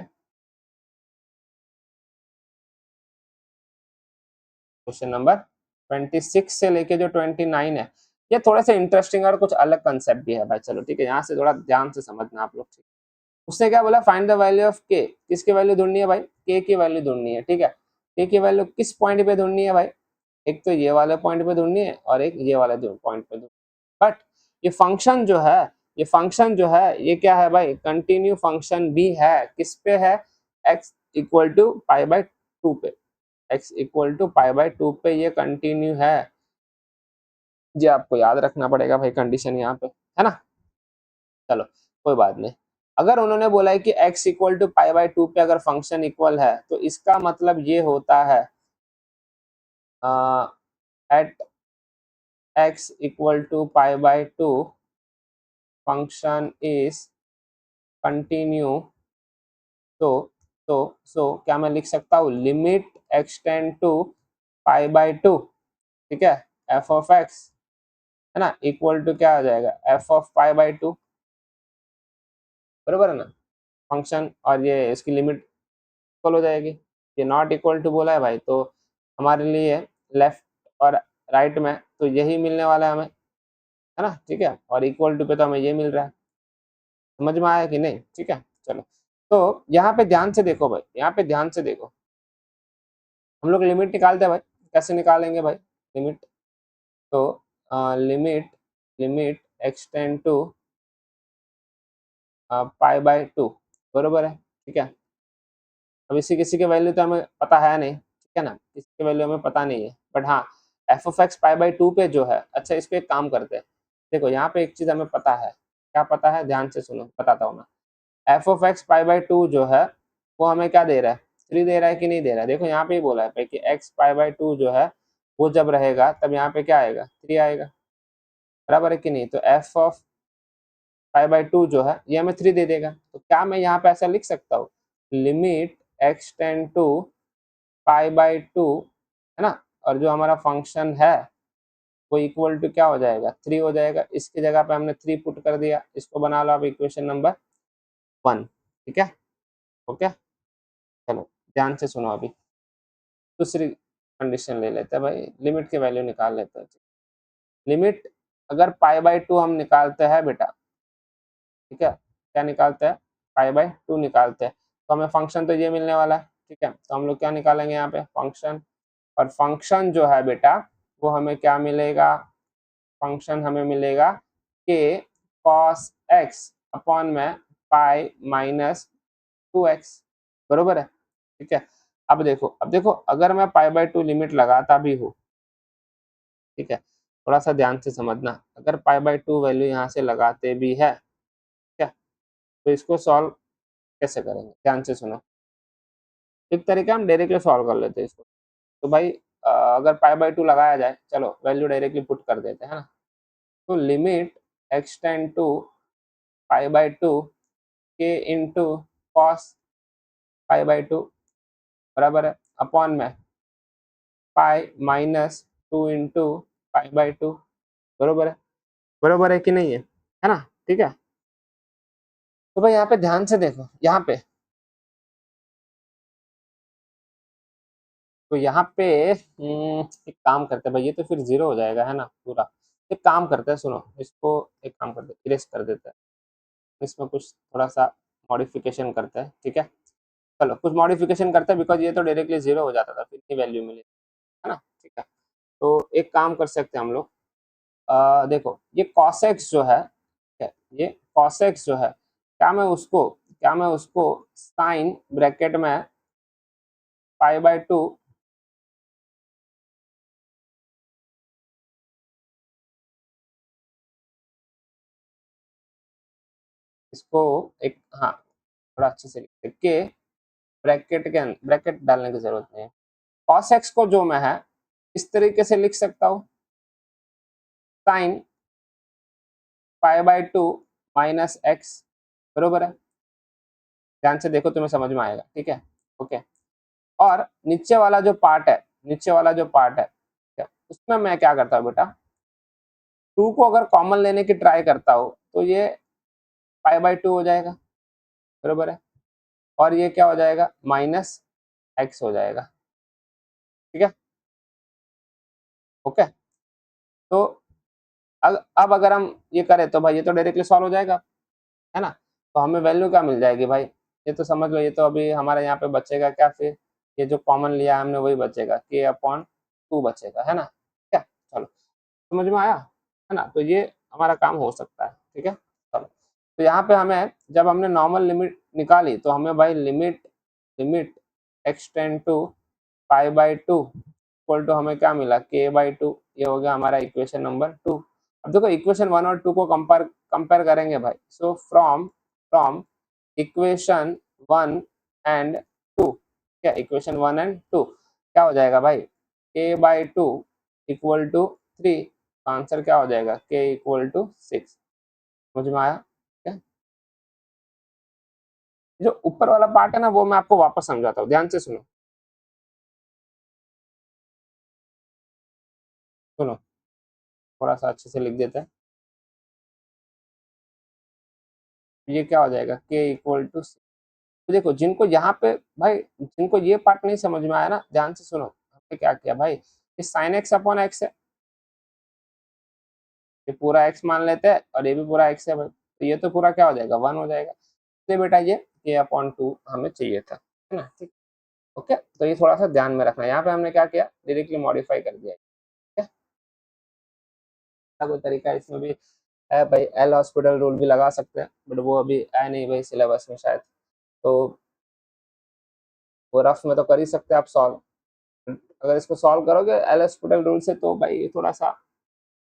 क्वेश्चन नंबर 26 से लेके जो 29 है, ये थोड़ा सा इंटरेस्टिंग और कुछ अलग कंसेप्ट भी है भाई। चलो ठीक है, यहाँ से थोड़ा ध्यान से समझना आप लोग, ठीक। उसने क्या बोला, फाइंड द वैल्यू ऑफ के, किसकी वैल्यू ढूंढनी है भाई, के की वैल्यू ढूंढनी है, ठीक है। के की वैल्यू किस पॉइंट पे ढूंढनी है भाई, एक तो ये वाले पॉइंट पे ढूंढनी है और एक ये वाले पॉइंट पे ढूंढनी है। बट ये फंक्शन जो है, ये फंक्शन जो है ये क्या है भाई, कंटिन्यू फंक्शन भी है, किस पे है, x equal to pi by 2 पे, x equal to pi by 2 पे ये कंटिन्यू है। जी आपको याद रखना पड़ेगा भाई कंडीशन यहाँ पे, है ना। चलो कोई बात नहीं, अगर उन्होंने बोला है कि x equal to pi by 2 पे अगर फंक्शन इक्वल है तो इसका मतलब ये होता है at x equal to pi by 2 function is continue. तो सो क्या मैं लिख सकता हूँ, limit x tend to pi by 2, ठीक है, एफ ऑफ एक्स, है ना, इक्वल टू क्या आ जाएगा, एफ ऑफ पाई बाय 2, बरोबर है ना, फंक्शन और ये इसकी लिमिट इक्वल हो जाएगी। ये नॉट इक्वल टू बोला है भाई, तो हमारे लिए लेफ्ट और राइट में तो यही मिलने वाला है हमें, है ना, ठीक है, और इक्वल टू पे तो हमें ये मिल रहा है, समझ में आया कि नहीं, ठीक है। चलो तो यहाँ पे ध्यान से देखो भाई, यहाँ पे ध्यान से देखो, हम लोग लिमिट निकालते हैं भाई, कैसे निकालेंगे भाई लिमिट, तो limit limit x tend to pi by 2, बरोबर है, ठीक है। अब इसी किसी के वैल्यू तो हमें पता है नहीं, ठीक है ना, इसकी वैल्यू हमें पता नहीं है, बट हाँ F of x pi by 2 पे जो है, अच्छा इस पे एक काम करते हैं, देखो यहाँ पे एक चीज हमें पता है, क्या पता है, ध्यान से सुनो बताता हूँ मैं। F of x pi by 2 जो है वो हमें क्या दे रहा है, 3 दे रहा है कि नहीं दे रहा है, देखो यहाँ पे ही बोला है कि एक्स पाई बाय 2 जो है वो जब रहेगा तब यहाँ पे क्या आएगा, 3 आएगा, बराबर है कि नहीं, तो एफ ऑफ पाई बाय 2 जो है ये हमें 3 दे देगा, तो क्या मैं यहाँ पे ऐसा लिख सकता हूँ, limit x tend to pi by 2, है ना, और जो हमारा फंक्शन है वो इक्वल टू क्या हो जाएगा, 3 हो जाएगा, इसकी जगह पे हमने 3 पुट कर दिया, इसको बना लो आप इक्वेशन नंबर 1, ठीक है, ओके। चलो ध्यान से सुनो, अभी दूसरी कंडीशन ले लेते हैं भाई, लिमिट की वैल्यू निकाल लेते हैं। लिमिट अगर पाई बाय 2 हम निकालते हैं बेटा, ठीक है, क्या निकालते हैं, पाई बाय 2 निकालते हैं, तो हमें फंक्शन तो ये मिलने वाला है, ठीक है, तो हम लोग क्या निकालेंगे यहाँ पे, फंक्शन, और फंक्शन जो है बेटा वो हमें क्या मिलेगा, फंक्शन हमें मिलेगा के कॉस एक्स अपॉन में पाई माइनस 2x, बरोबर है, ठीक है। अब देखो अगर मैं पाई बाय 2 लिमिट लगाता भी हूँ, ठीक है, थोड़ा सा ध्यान से समझना, अगर पाई बाय 2 वैल्यू यहाँ से लगाते भी है, ठीक है, तो इसको सॉल्व कैसे करेंगे, ध्यान से सुनो। एक तरीका हम डायरेक्टली सॉल्व कर लेते हैं इसको। तो भाई अगर पाई बाई टू लगाया जाए, चलो वैल्यू डायरेक्टली पुट कर देते हैं, है ना। तो limit x tend to pi by two के into cos pi by two बराबर है अपॉन में pi minus two into pi by two, बरोबर है। बरोबर है कि नहीं है ना, ठीक है। तो भाई यहाँ पे ध्यान से देखो, यहाँ पे तो यहाँ पे एक काम करते हैं भाई, ये तो फिर जीरो हो जाएगा है ना पूरा। एक काम करते हैं, सुनो इसको, एक काम करते हैं इरेज कर देते हैं, इसमें कुछ थोड़ा सा मॉडिफिकेशन करते हैं, ठीक है। चलो कुछ मॉडिफिकेशन करते हैं, बिकॉज ये तो डायरेक्टली जीरो हो जाता था, फिर की वैल्यू मिली, है ना, ठीक है। तो एक काम कर सकते हैं हम लोग, देखो ये cos x जो है, ठीक है, ये cos x जो है, क्या मैं उसको साइन ब्रैकेट में पाई बाई टू इसको एक, हाँ थोड़ा अच्छे से लिख के ब्रैकेट के अंदर ब्रैकेट डालने की जरूरत नहीं है। cos x को जो मैं है इस तरीके से लिख सकता हूँ, sine pi by to minus x, बरोबर है। ध्यान से देखो तुम्हें समझ में आएगा, ठीक है, ओके। और नीचे वाला जो पार्ट है, नीचे वाला जो पार्ट है, ठीक है, उसमें मैं क्या करता हूँ बेटा, टू को अगर कॉमन लेने की ट्राई करता हूँ तो ये पाई बाई टू हो जाएगा, बरोबर है। और ये क्या हो जाएगा, माइनस एक्स हो जाएगा, ठीक है, ओके। तो अब अगर हम ये करें तो भाई ये तो डायरेक्टली सॉल्व हो जाएगा, है ना। तो हमें वैल्यू क्या मिल जाएगी भाई, ये तो समझ लो, ये तो अभी हमारे यहाँ पे बचेगा क्या, फिर ये जो कॉमन लिया हमने वही बचेगा, के अपॉन टू बचेगा, है ना, क्या, चलो समझ में आया, है ना। तो ये हमारा काम हो सकता है, ठीक है, चलो। तो यहाँ पे हमें जब हमने नॉर्मल लिमिट निकाली तो हमें भाई limit limit x tend to pi by two equal to हमें क्या मिला, के बाई टू। ये हो गया हमारा इक्वेशन नंबर टू। अब देखो इक्वेशन वन और टू को कंपेयर कंपेयर करेंगे भाई, so from from equation one and two, क्या इक्वेशन वन एंड टू क्या हो जाएगा भाई, k by two equal to three, answer क्या हो जाएगा, के इक्वल टू सिक्स। समझ में आया क्या। जो ऊपर वाला पार्ट है ना वो मैं आपको वापस समझाता हूँ, ध्यान से सुनो, सुनो थोड़ा सा अच्छे से लिख देते हैं। ये क्या हो जाएगा, के इक्वल टू, तो देखो जिनको यहाँ पे भाई, जिनको ये पार्ट नहीं समझ में आया ना, ध्यान से सुनो, हमने क्या किया भाई, ये साइन एक्स अपॉन एक्स है, ये पूरा एक्स मान लेते हैं और ये भी पूरा एक्स है भाई, तो ये तो पूरा क्या हो जाएगा, वन हो जाएगा। तो बेटा ये अपॉन टू हमें चाहिए था, है ना, ठीक, ओके। तो ये थोड़ा सा ध्यान में रखना, यहाँ पे हमने क्या किया, डायरेक्टली मॉडिफाई कर दिया, ठीक है। कोई तरीका इसमें भी है भाई, एल हॉस्पिटल रूल भी लगा सकते हैं, बट वो अभी है नहीं भाई सिलेबस में शायद, तो वो रफ में तो कर ही सकते हैं आप सॉल्व। अगर इसको सॉल्व करोगे एल हॉस्पिटल रूल से तो भाई थोड़ा सा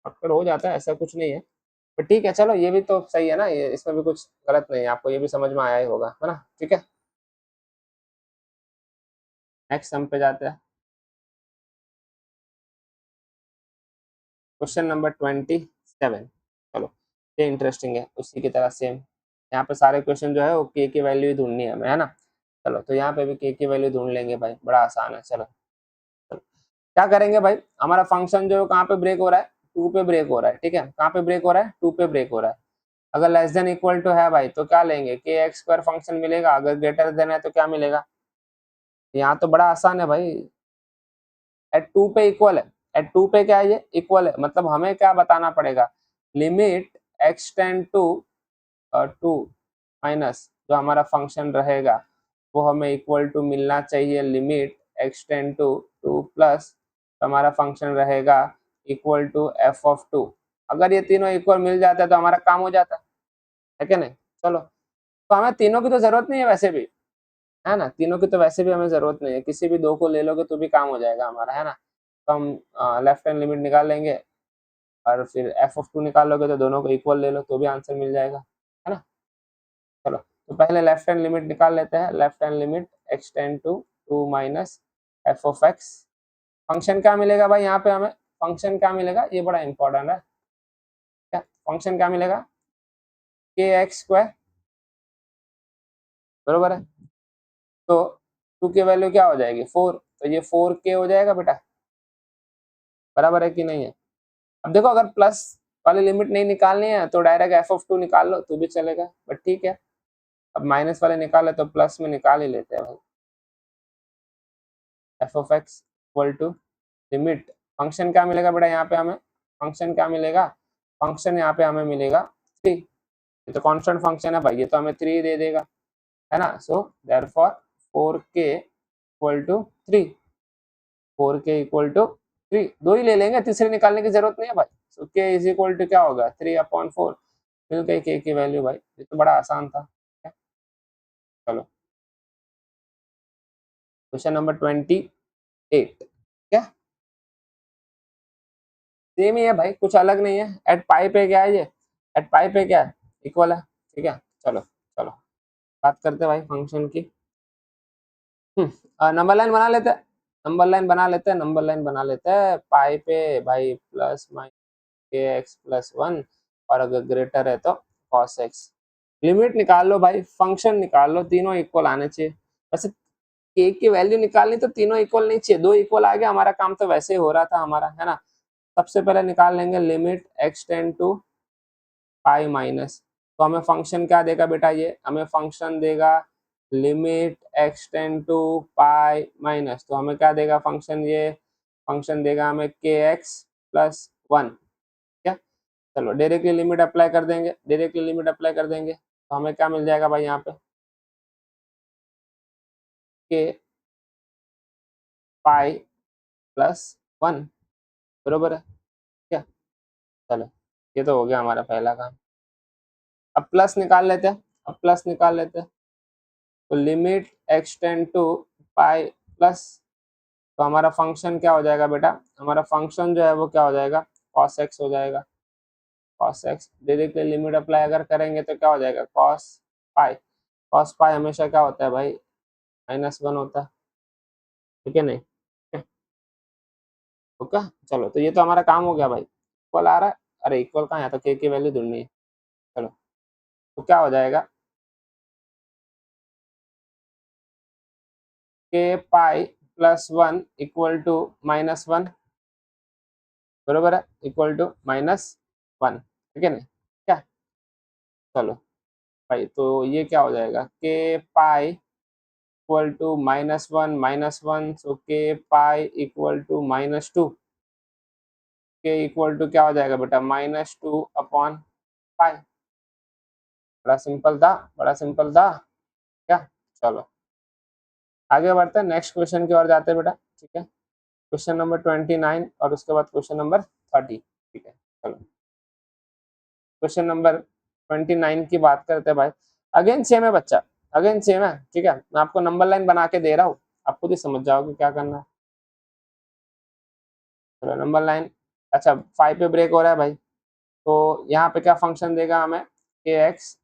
पकड़ हो जाता है, ऐसा कुछ नहीं है। पर ठीक है चलो, ये भी तो सही है ना, ये इसमें भी कुछ गलत नहीं है, आपको ये भी समझ में आया ही होगा, है ना, ठीक है। नेक्स्ट सम पे जाते हैं, क्वेश्चन नंबर 27। चलो ये इंटरेस्टिंग है, उसी की तरह सेम, यहाँ पे सारे क्वेश्चन जो है वो के की वैल्यू ही ढूंढनी है हमें, है ना। चलो तो यहाँ पे भी के की वैल्यू ढूंढ लेंगे भाई, बड़ा आसान है, चलो चलो। क्या करेंगे भाई, हमारा फंक्शन जो कहाँ पे ब्रेक हो रहा है, टू पे ब्रेक हो रहा है, ठीक है, कहाँ पे ब्रेक हो रहा है, टू पे ब्रेक हो रहा है। अगर लेस देन इक्वल टू है भाई तो क्या लेंगे, के एक्स स्क्वायर फंक्शन मिलेगा, अगर ग्रेटर देन है तो क्या मिलेगा। यहाँ तो बड़ा आसान है भाई, एट टू पे इक्वल है, एट टू पे क्या है, ये इक्वल है, मतलब हमें क्या बताना पड़ेगा, limit x tend to two minus जो हमारा फंक्शन रहेगा वो हमें इक्वल टू मिलना चाहिए limit x tend to two plus हमारा फंक्शन रहेगा equal to f of two. अगर ये तीनों इक्वल मिल जाता है तो हमारा काम हो जाता है कि नहीं। चलो तो हमें तीनों की तो जरूरत नहीं है वैसे भी, है ना, तीनों की तो वैसे भी हमें जरूरत नहीं है, किसी भी दो को ले लोगे तो भी काम हो जाएगा हमारा, है ना। तो हम लेफ्ट हैंड लिमिट निकाल लेंगे और फिर एफ ऑफ टू निकाल लोगे तो दोनों को इक्वल ले लो तो भी आंसर मिल जाएगा, है ना। चलो तो पहले लेफ्ट हैंड लिमिट निकाल लेते हैं। Left hand limit x tend to 2 minus F of x. Function क्या मिलेगा भाई यहाँ पे हमें? फंक्शन क्या मिलेगा, ये बड़ा इंपॉर्टेंट है। क्या फंक्शन क्या मिलेगा? के एक्स स्क्वायर, बरोबर है। तो 2 की वैल्यू क्या हो जाएगी? 4, तो ये 4k हो जाएगा बेटा, बराबर है कि नहीं है? अब देखो अगर प्लस वाली लिमिट नहीं निकालनी है तो डायरेक्ट एफ ऑफ 2 निकाल लो तो भी चलेगा, बट ठीक है अब माइनस वाले निकाले तो प्लस में निकाल ही लेते हैं भाई। F of x equal to limit, function क्या मिलेगा बेटा यहाँ पे हमें? फंक्शन क्या मिलेगा? फंक्शन यहाँ पे हमें मिलेगा 3। ये तो कांस्टेंट फंक्शन है भाई, ये तो हमें 3 दे देगा, है ना। So therefore 4k equal to 3, 4k equal to 3, दो ही ले लेंगे, तीसरे निकालने की जरूरत नहीं है भाई। सो k इज इक्वल टू क्या होगा? 3/4, मिल गई k की वैल्यू भाई, ये तो बड़ा आसान था। चलो क्वेश्चन नंबर 28, क्या सेम ही है भाई, कुछ अलग नहीं है। एट पाई पे क्या है ये? एट पाई पे क्या है? इक्वल है, ठीक है। चलो चलो बात करते हैं भाई फंक्शन की। नंबर लाइन बना लेते हैं, नंबर लाइन बना लेते हैं, नंबर लाइन बना लेते हैं। पाई पे भाई प्लस माइनस के एक्स प्लस 1, और अगर ग्रेटर है तो कॉस एक्स। लिमिट निकाल लो भाई, फंक्शन निकाल लो, तीनों इक्वल आने चाहिए। वैसे के की वैल्यू निकालनी तो तीनों इक्वल नहीं चाहिए, दो इक्वल आ गया, हमारा काम तो वैसे ही हो रहा था हमारा, है ना। सबसे पहले निकाल लेंगे limit x tend to pi minus, तो हमें फंक्शन क्या देगा बेटा? ये हमें फंक्शन देगा limit x tend to pi minus, तो हमें क्या देगा फंक्शन? ये फंक्शन देगा हमें के एक्स प्लस 1। क्या, चलो डायरेक्टली लिमिट अप्लाई कर देंगे, डायरेक्टली लिमिट अप्लाई कर देंगे तो हमें क्या मिल जाएगा भाई यहाँ पे? के पाई प्लस 1, बरोबर है क्या? चलो ये तो हो गया हमारा पहला काम। अब प्लस निकाल लेते हैं, अब प्लस निकाल लेते हैं। तो limit x tend to pi plus, तो हमारा फंक्शन क्या हो जाएगा बेटा? हमारा फंक्शन जो है वो क्या हो जाएगा? cos x हो जाएगा। cos x directly limit apply अगर करेंगे तो क्या हो जाएगा? cos पाई, cos पाई हमेशा क्या होता है भाई? -1 होता है, ठीक है नहीं? ओके चलो तो ये तो हमारा काम हो गया भाई। इक्वल आ रहा है, अरे इक्वल कहाँ है, तो k की वैल्यू ढूंढनी है। चलो तो क्या हो जाएगा? k pi plus 1 equal to -1, बरोबर है, इक्वल टू -1, ठीक है ना? क्या, चलो भाई तो ये क्या हो जाएगा? के पाई इक्वल टू -1, सो के पाई इक्वल टू -2, के इक्वल टू क्या हो जाएगा बेटा? -2/पाई। बड़ा सिंपल था, बड़ा सिंपल था क्या? चलो आगे बढ़ते हैं, नेक्स्ट क्वेश्चन की ओर जाते हैं बेटा, ठीक है। क्वेश्चन नंबर 29 और उसके बाद क्वेश्चन नंबर 30, ठीक है। चलो क्वेश्चन नंबर 29 की बात करते हैं भाई। अगेन सेम है बच्चा, अगेन सेम है, ठीक है। मैं आपको नंबर लाइन बना के दे रहा हूँ, आप खुद ही समझ जाओगे क्या करना है। चलो नंबर लाइन, अच्छा 5 पे ब्रेक हो रहा है भाई, तो यहाँ पे क्या फंक्शन देगा हमें? के एक्स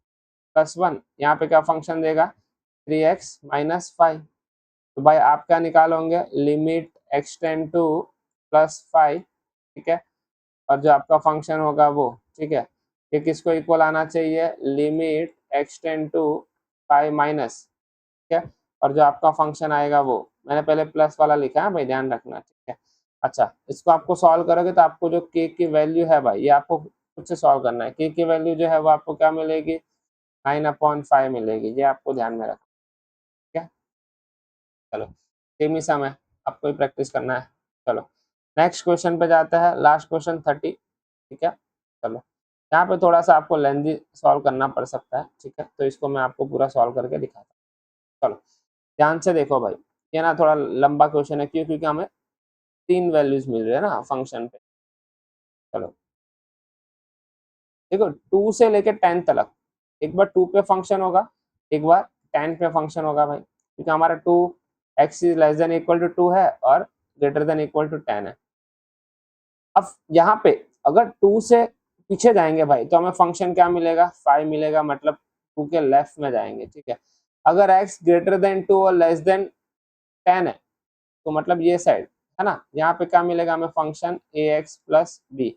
प्लस 1, यहाँ पे क्या फंक्शन देगा? 3x minus 5। तो भाई आप क्या निकालोगे? लिमिट x टेंड टू +5, ठीक है, और जो आपका फंक्शन होगा वो, ठीक है, ये किसको इक्वल आना चाहिए? Limit x tend to pi minus, ठीक है, और जो आपका फंक्शन आएगा वो, मैंने पहले प्लस वाला लिखा है भाई, ध्यान रखना, ठीक है। अच्छा इसको आपको सॉल्व करोगे तो आपको जो k की वैल्यू है भाई, ये आपको खुद से सॉल्व करना है। k की वैल्यू जो है वो आपको क्या मिलेगी? 9/5 मिलेगी, ये आपको ध्यान में रखना, ठीक है। चलो सेम ही सम है, आपको ही प्रैक्टिस करना है। चलो नेक्स्ट क्वेश्चन पे जाते हैं, लास्ट क्वेश्चन 30, ठीक है। चलो यहाँ पे थोड़ा सा आपको लेंथी सॉल्व करना पड़ सकता है, ठीक है, तो इसको मैं आपको पूरा सॉल्व करके दिखाता हूँ। चलो ध्यान से देखो भाई, ये ना थोड़ा लंबा क्वेश्चन है, क्यों? क्योंकि हमें 3 वैल्यूज मिल रही है ना फंक्शन पे। चलो देखो 2 से लेके 10 तक, एक बार 2 पे फंक्शन होगा, एक बार 10 पे फंक्शन होगा भाई, क्योंकि हमारा 2x is less than equal to 2 है और ग्रेटर देन इक्वल टू 10 है। अब यहाँ पे अगर 2 से पीछे जाएंगे भाई तो हमें फंक्शन क्या मिलेगा? 5 मिलेगा, मतलब 2 के लेफ्ट में जाएंगे, ठीक है। अगर x ग्रेटर देन 2 और लेस देन 10 है तो मतलब ये साइड है ना, यहाँ पे क्या मिलेगा हमें फंक्शन ax प्लस बी,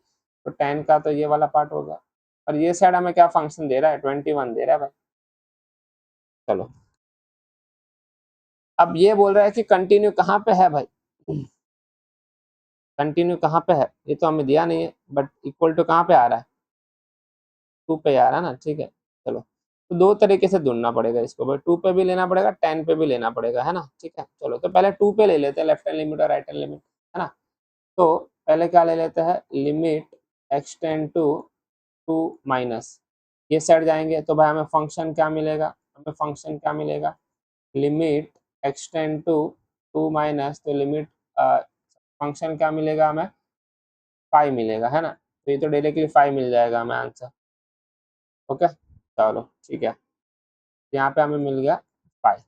तो 10 का तो ये वाला पार्ट हो गया, और ये साइड हमें क्या फंक्शन दे रहा है 21 दे रहा है भाई। चलो अब ये बोल रहा है कि कंटिन्यू कहाँ पे है भाई, कंटिन्यू कहाँ पे है ये तो हमें दिया नहीं है, बट इक्वल टू कहाँ पे आ रहा है 2 पे आ रहा है ना, ठीक है। चलो तो दो तरीके से ढूंढना पड़ेगा इसको भाई, 2 पे भी लेना पड़ेगा 10 पे भी लेना पड़ेगा, है ना, ठीक है। चलो तो पहले 2 पे ले लेते हैं, लेफ्ट हैंड लिमिट और राइट हैंड लिमिट, है ना। तो पहले क्या ले लेते हैं, लिमिट एक्सटेंड टू 2 माइनस, ये साइड जाएंगे तो भाई हमें फंक्शन क्या मिलेगा, हमें फंक्शन क्या मिलेगा, लिमिट एक्सटेंड टू 2 माइनस, तो लिमिट फंक्शन क्या मिलेगा हमें 5 मिलेगा, है ना, तो ये तो डायरेक्टली 5 मिल जाएगा हमें आंसर। ओके चलो ठीक है, यहाँ पे हमें मिल गया 5।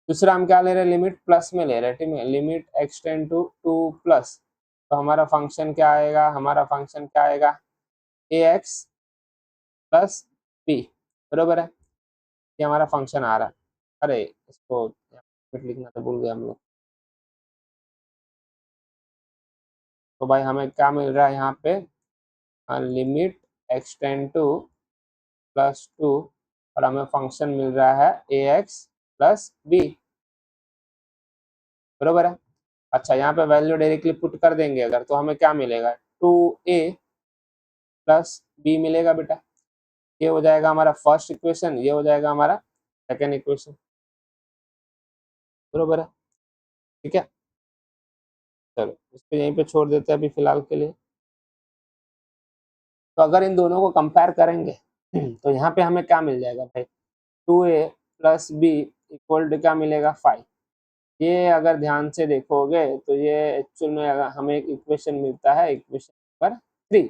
दूसरा हम क्या ले रहे हैं, लिमिट प्लस में ले रहे हैं, ठीक है, लिमिट एक्सटेंड टू 2 प्लस, तो हमारा फंक्शन क्या आएगा, हमारा फंक्शन क्या आएगा ax प्लस बी, बरोबर है, ये हमारा फंक्शन आ रहा है। अरे इसको लिखना तो भूल गए हम लोग, तो भाई हमें क्या मिल रहा है यहाँ पे, लिमिट एक्सटेंड टू प्लस 2, और हमें फंक्शन मिल रहा है ax प्लस बी, बरोबर है। अच्छा यहाँ पे वैल्यू डायरेक्टली पुट कर देंगे अगर, तो हमें क्या मिलेगा 2a प्लस बी मिलेगा बेटा, ये हो जाएगा हमारा फर्स्ट इक्वेशन, ये हो जाएगा हमारा सेकेंड इक्वेशन, बरोबर है, ठीक है। चलो इसको यहीं पे छोड़ देते हैं अभी फिलहाल के लिए। तो अगर इन दोनों को कंपेयर करेंगे तो यहाँ पे हमें क्या मिल जाएगा भाई, 2a plus b equal to क्या मिलेगा 5। ये अगर ध्यान से देखोगे तो ये एक्चुअल में अगर हमें एक इक्वेशन मिलता है, इक्वेशन नंबर 3,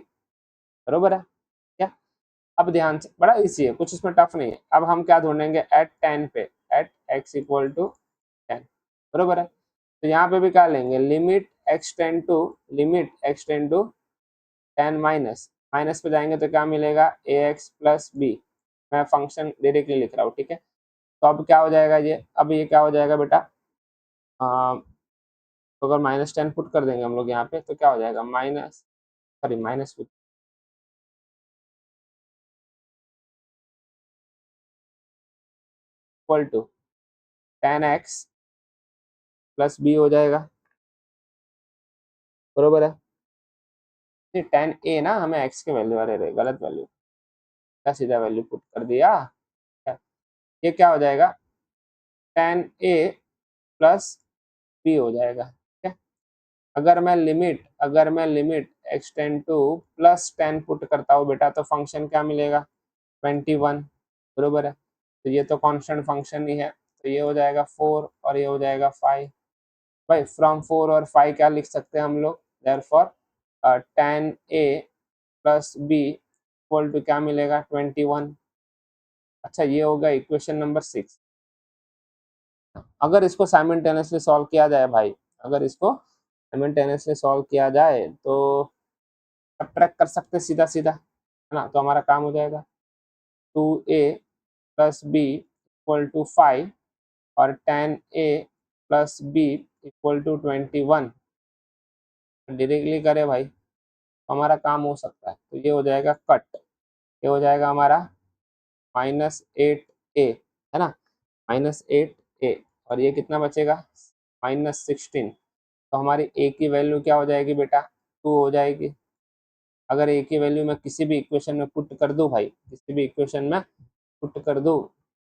बरोबर है क्या। अब ध्यान से, बड़ा इजी है, कुछ इसमें टफ नहीं है। अब हम क्या ढूंढेंगे एट 10 पे, एट x इक्वल टू 10, बरोबर है। तो यहाँ पे भी क्या लेंगे, limit x tend to 10 minus, minus पे जाएंगे तो क्या मिलेगा ax प्लस बी, मैं फंक्शन डायरेक्टली लिख रहा हूँ, ठीक है। तो अब क्या हो जाएगा ये, अब ये क्या हो जाएगा बेटा, तो अगर -10 पुट कर देंगे हम लोग यहाँ पे तो क्या हो जाएगा minus, sorry minus equal to 10x plus b हो जाएगा, बरोबर है। 10a ना, हमें x के वैल्यू, अरे गलत वैल्यू, सीधा वैल्यू पुट कर दिया, ये क्या हो जाएगा 10a प्लस बी हो जाएगा, ठीक है। अगर मैं limit x tend to plus 10 put करता हूँ बेटा, तो फंक्शन क्या मिलेगा 21, बरोबर है। तो ये तो कांस्टेंट फंक्शन ही है, तो ये हो जाएगा 4 और ये हो जाएगा 5। भाई फ्रॉम 4 और 5 क्या लिख सकते हैं हम लोग, therefore 10a plus b equal to क्या मिलेगा 21। अच्छा ये होगा इक्वेशन नंबर 6। अगर इसको साइमल्टेनियसली सॉल्व किया जाए भाई, अगर इसको साइमल्टेनियसली सॉल्व किया जाए तो सब्ट्रैक्ट कर सकते सीधा सीधा, है ना, तो हमारा काम हो जाएगा 2a plus b equal to 5 और 10a plus b equal to 21, directly करे भाई तो हमारा काम हो सकता है, तो ये हो जाएगा कट, ये हो जाएगा हमारा -8a, है ना, -8a, और ये कितना बचेगा -16, तो हमारी a की वैल्यू क्या हो जाएगी बेटा 2 हो जाएगी। अगर a की वैल्यू मैं किसी भी इक्वेशन में पुट कर दूं भाई, किसी भी इक्वेशन में पुट कर दूं,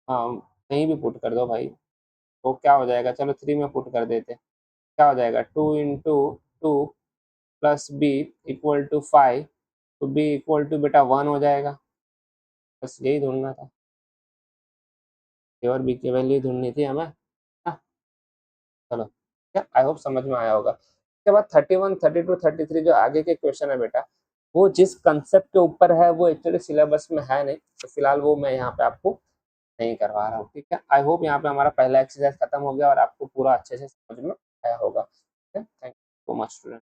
कहीं भी पुट कर दो भाई, तो क्या हो जाएगा, चलो 3 में पुट कर देते, क्या हो जाएगा 2 into 2 plus b equal to 5, तो बी इक्वल टू बेटा 1 हो जाएगा, बस यही ढूंढना था, ए और बी की वैल्यू ढूंढनी थी हमें, हाँ, चलो क्या, आई होप समझ में आया होगा। उसके बाद 31, 32, 33 जो आगे के क्वेश्चन है बेटा, वो जिस कंसेप्ट के ऊपर है वो एक्चुअली सिलेबस में है नहीं, तो फिलहाल वो मैं यहाँ पे आपको नहीं करवा रहा हूँ, ठीक है। आई होप यहाँ पे हमारा पहला एक्सरसाइज खत्म हो गया और आपको पूरा अच्छे से समझ में आया होगा, thank you so much student.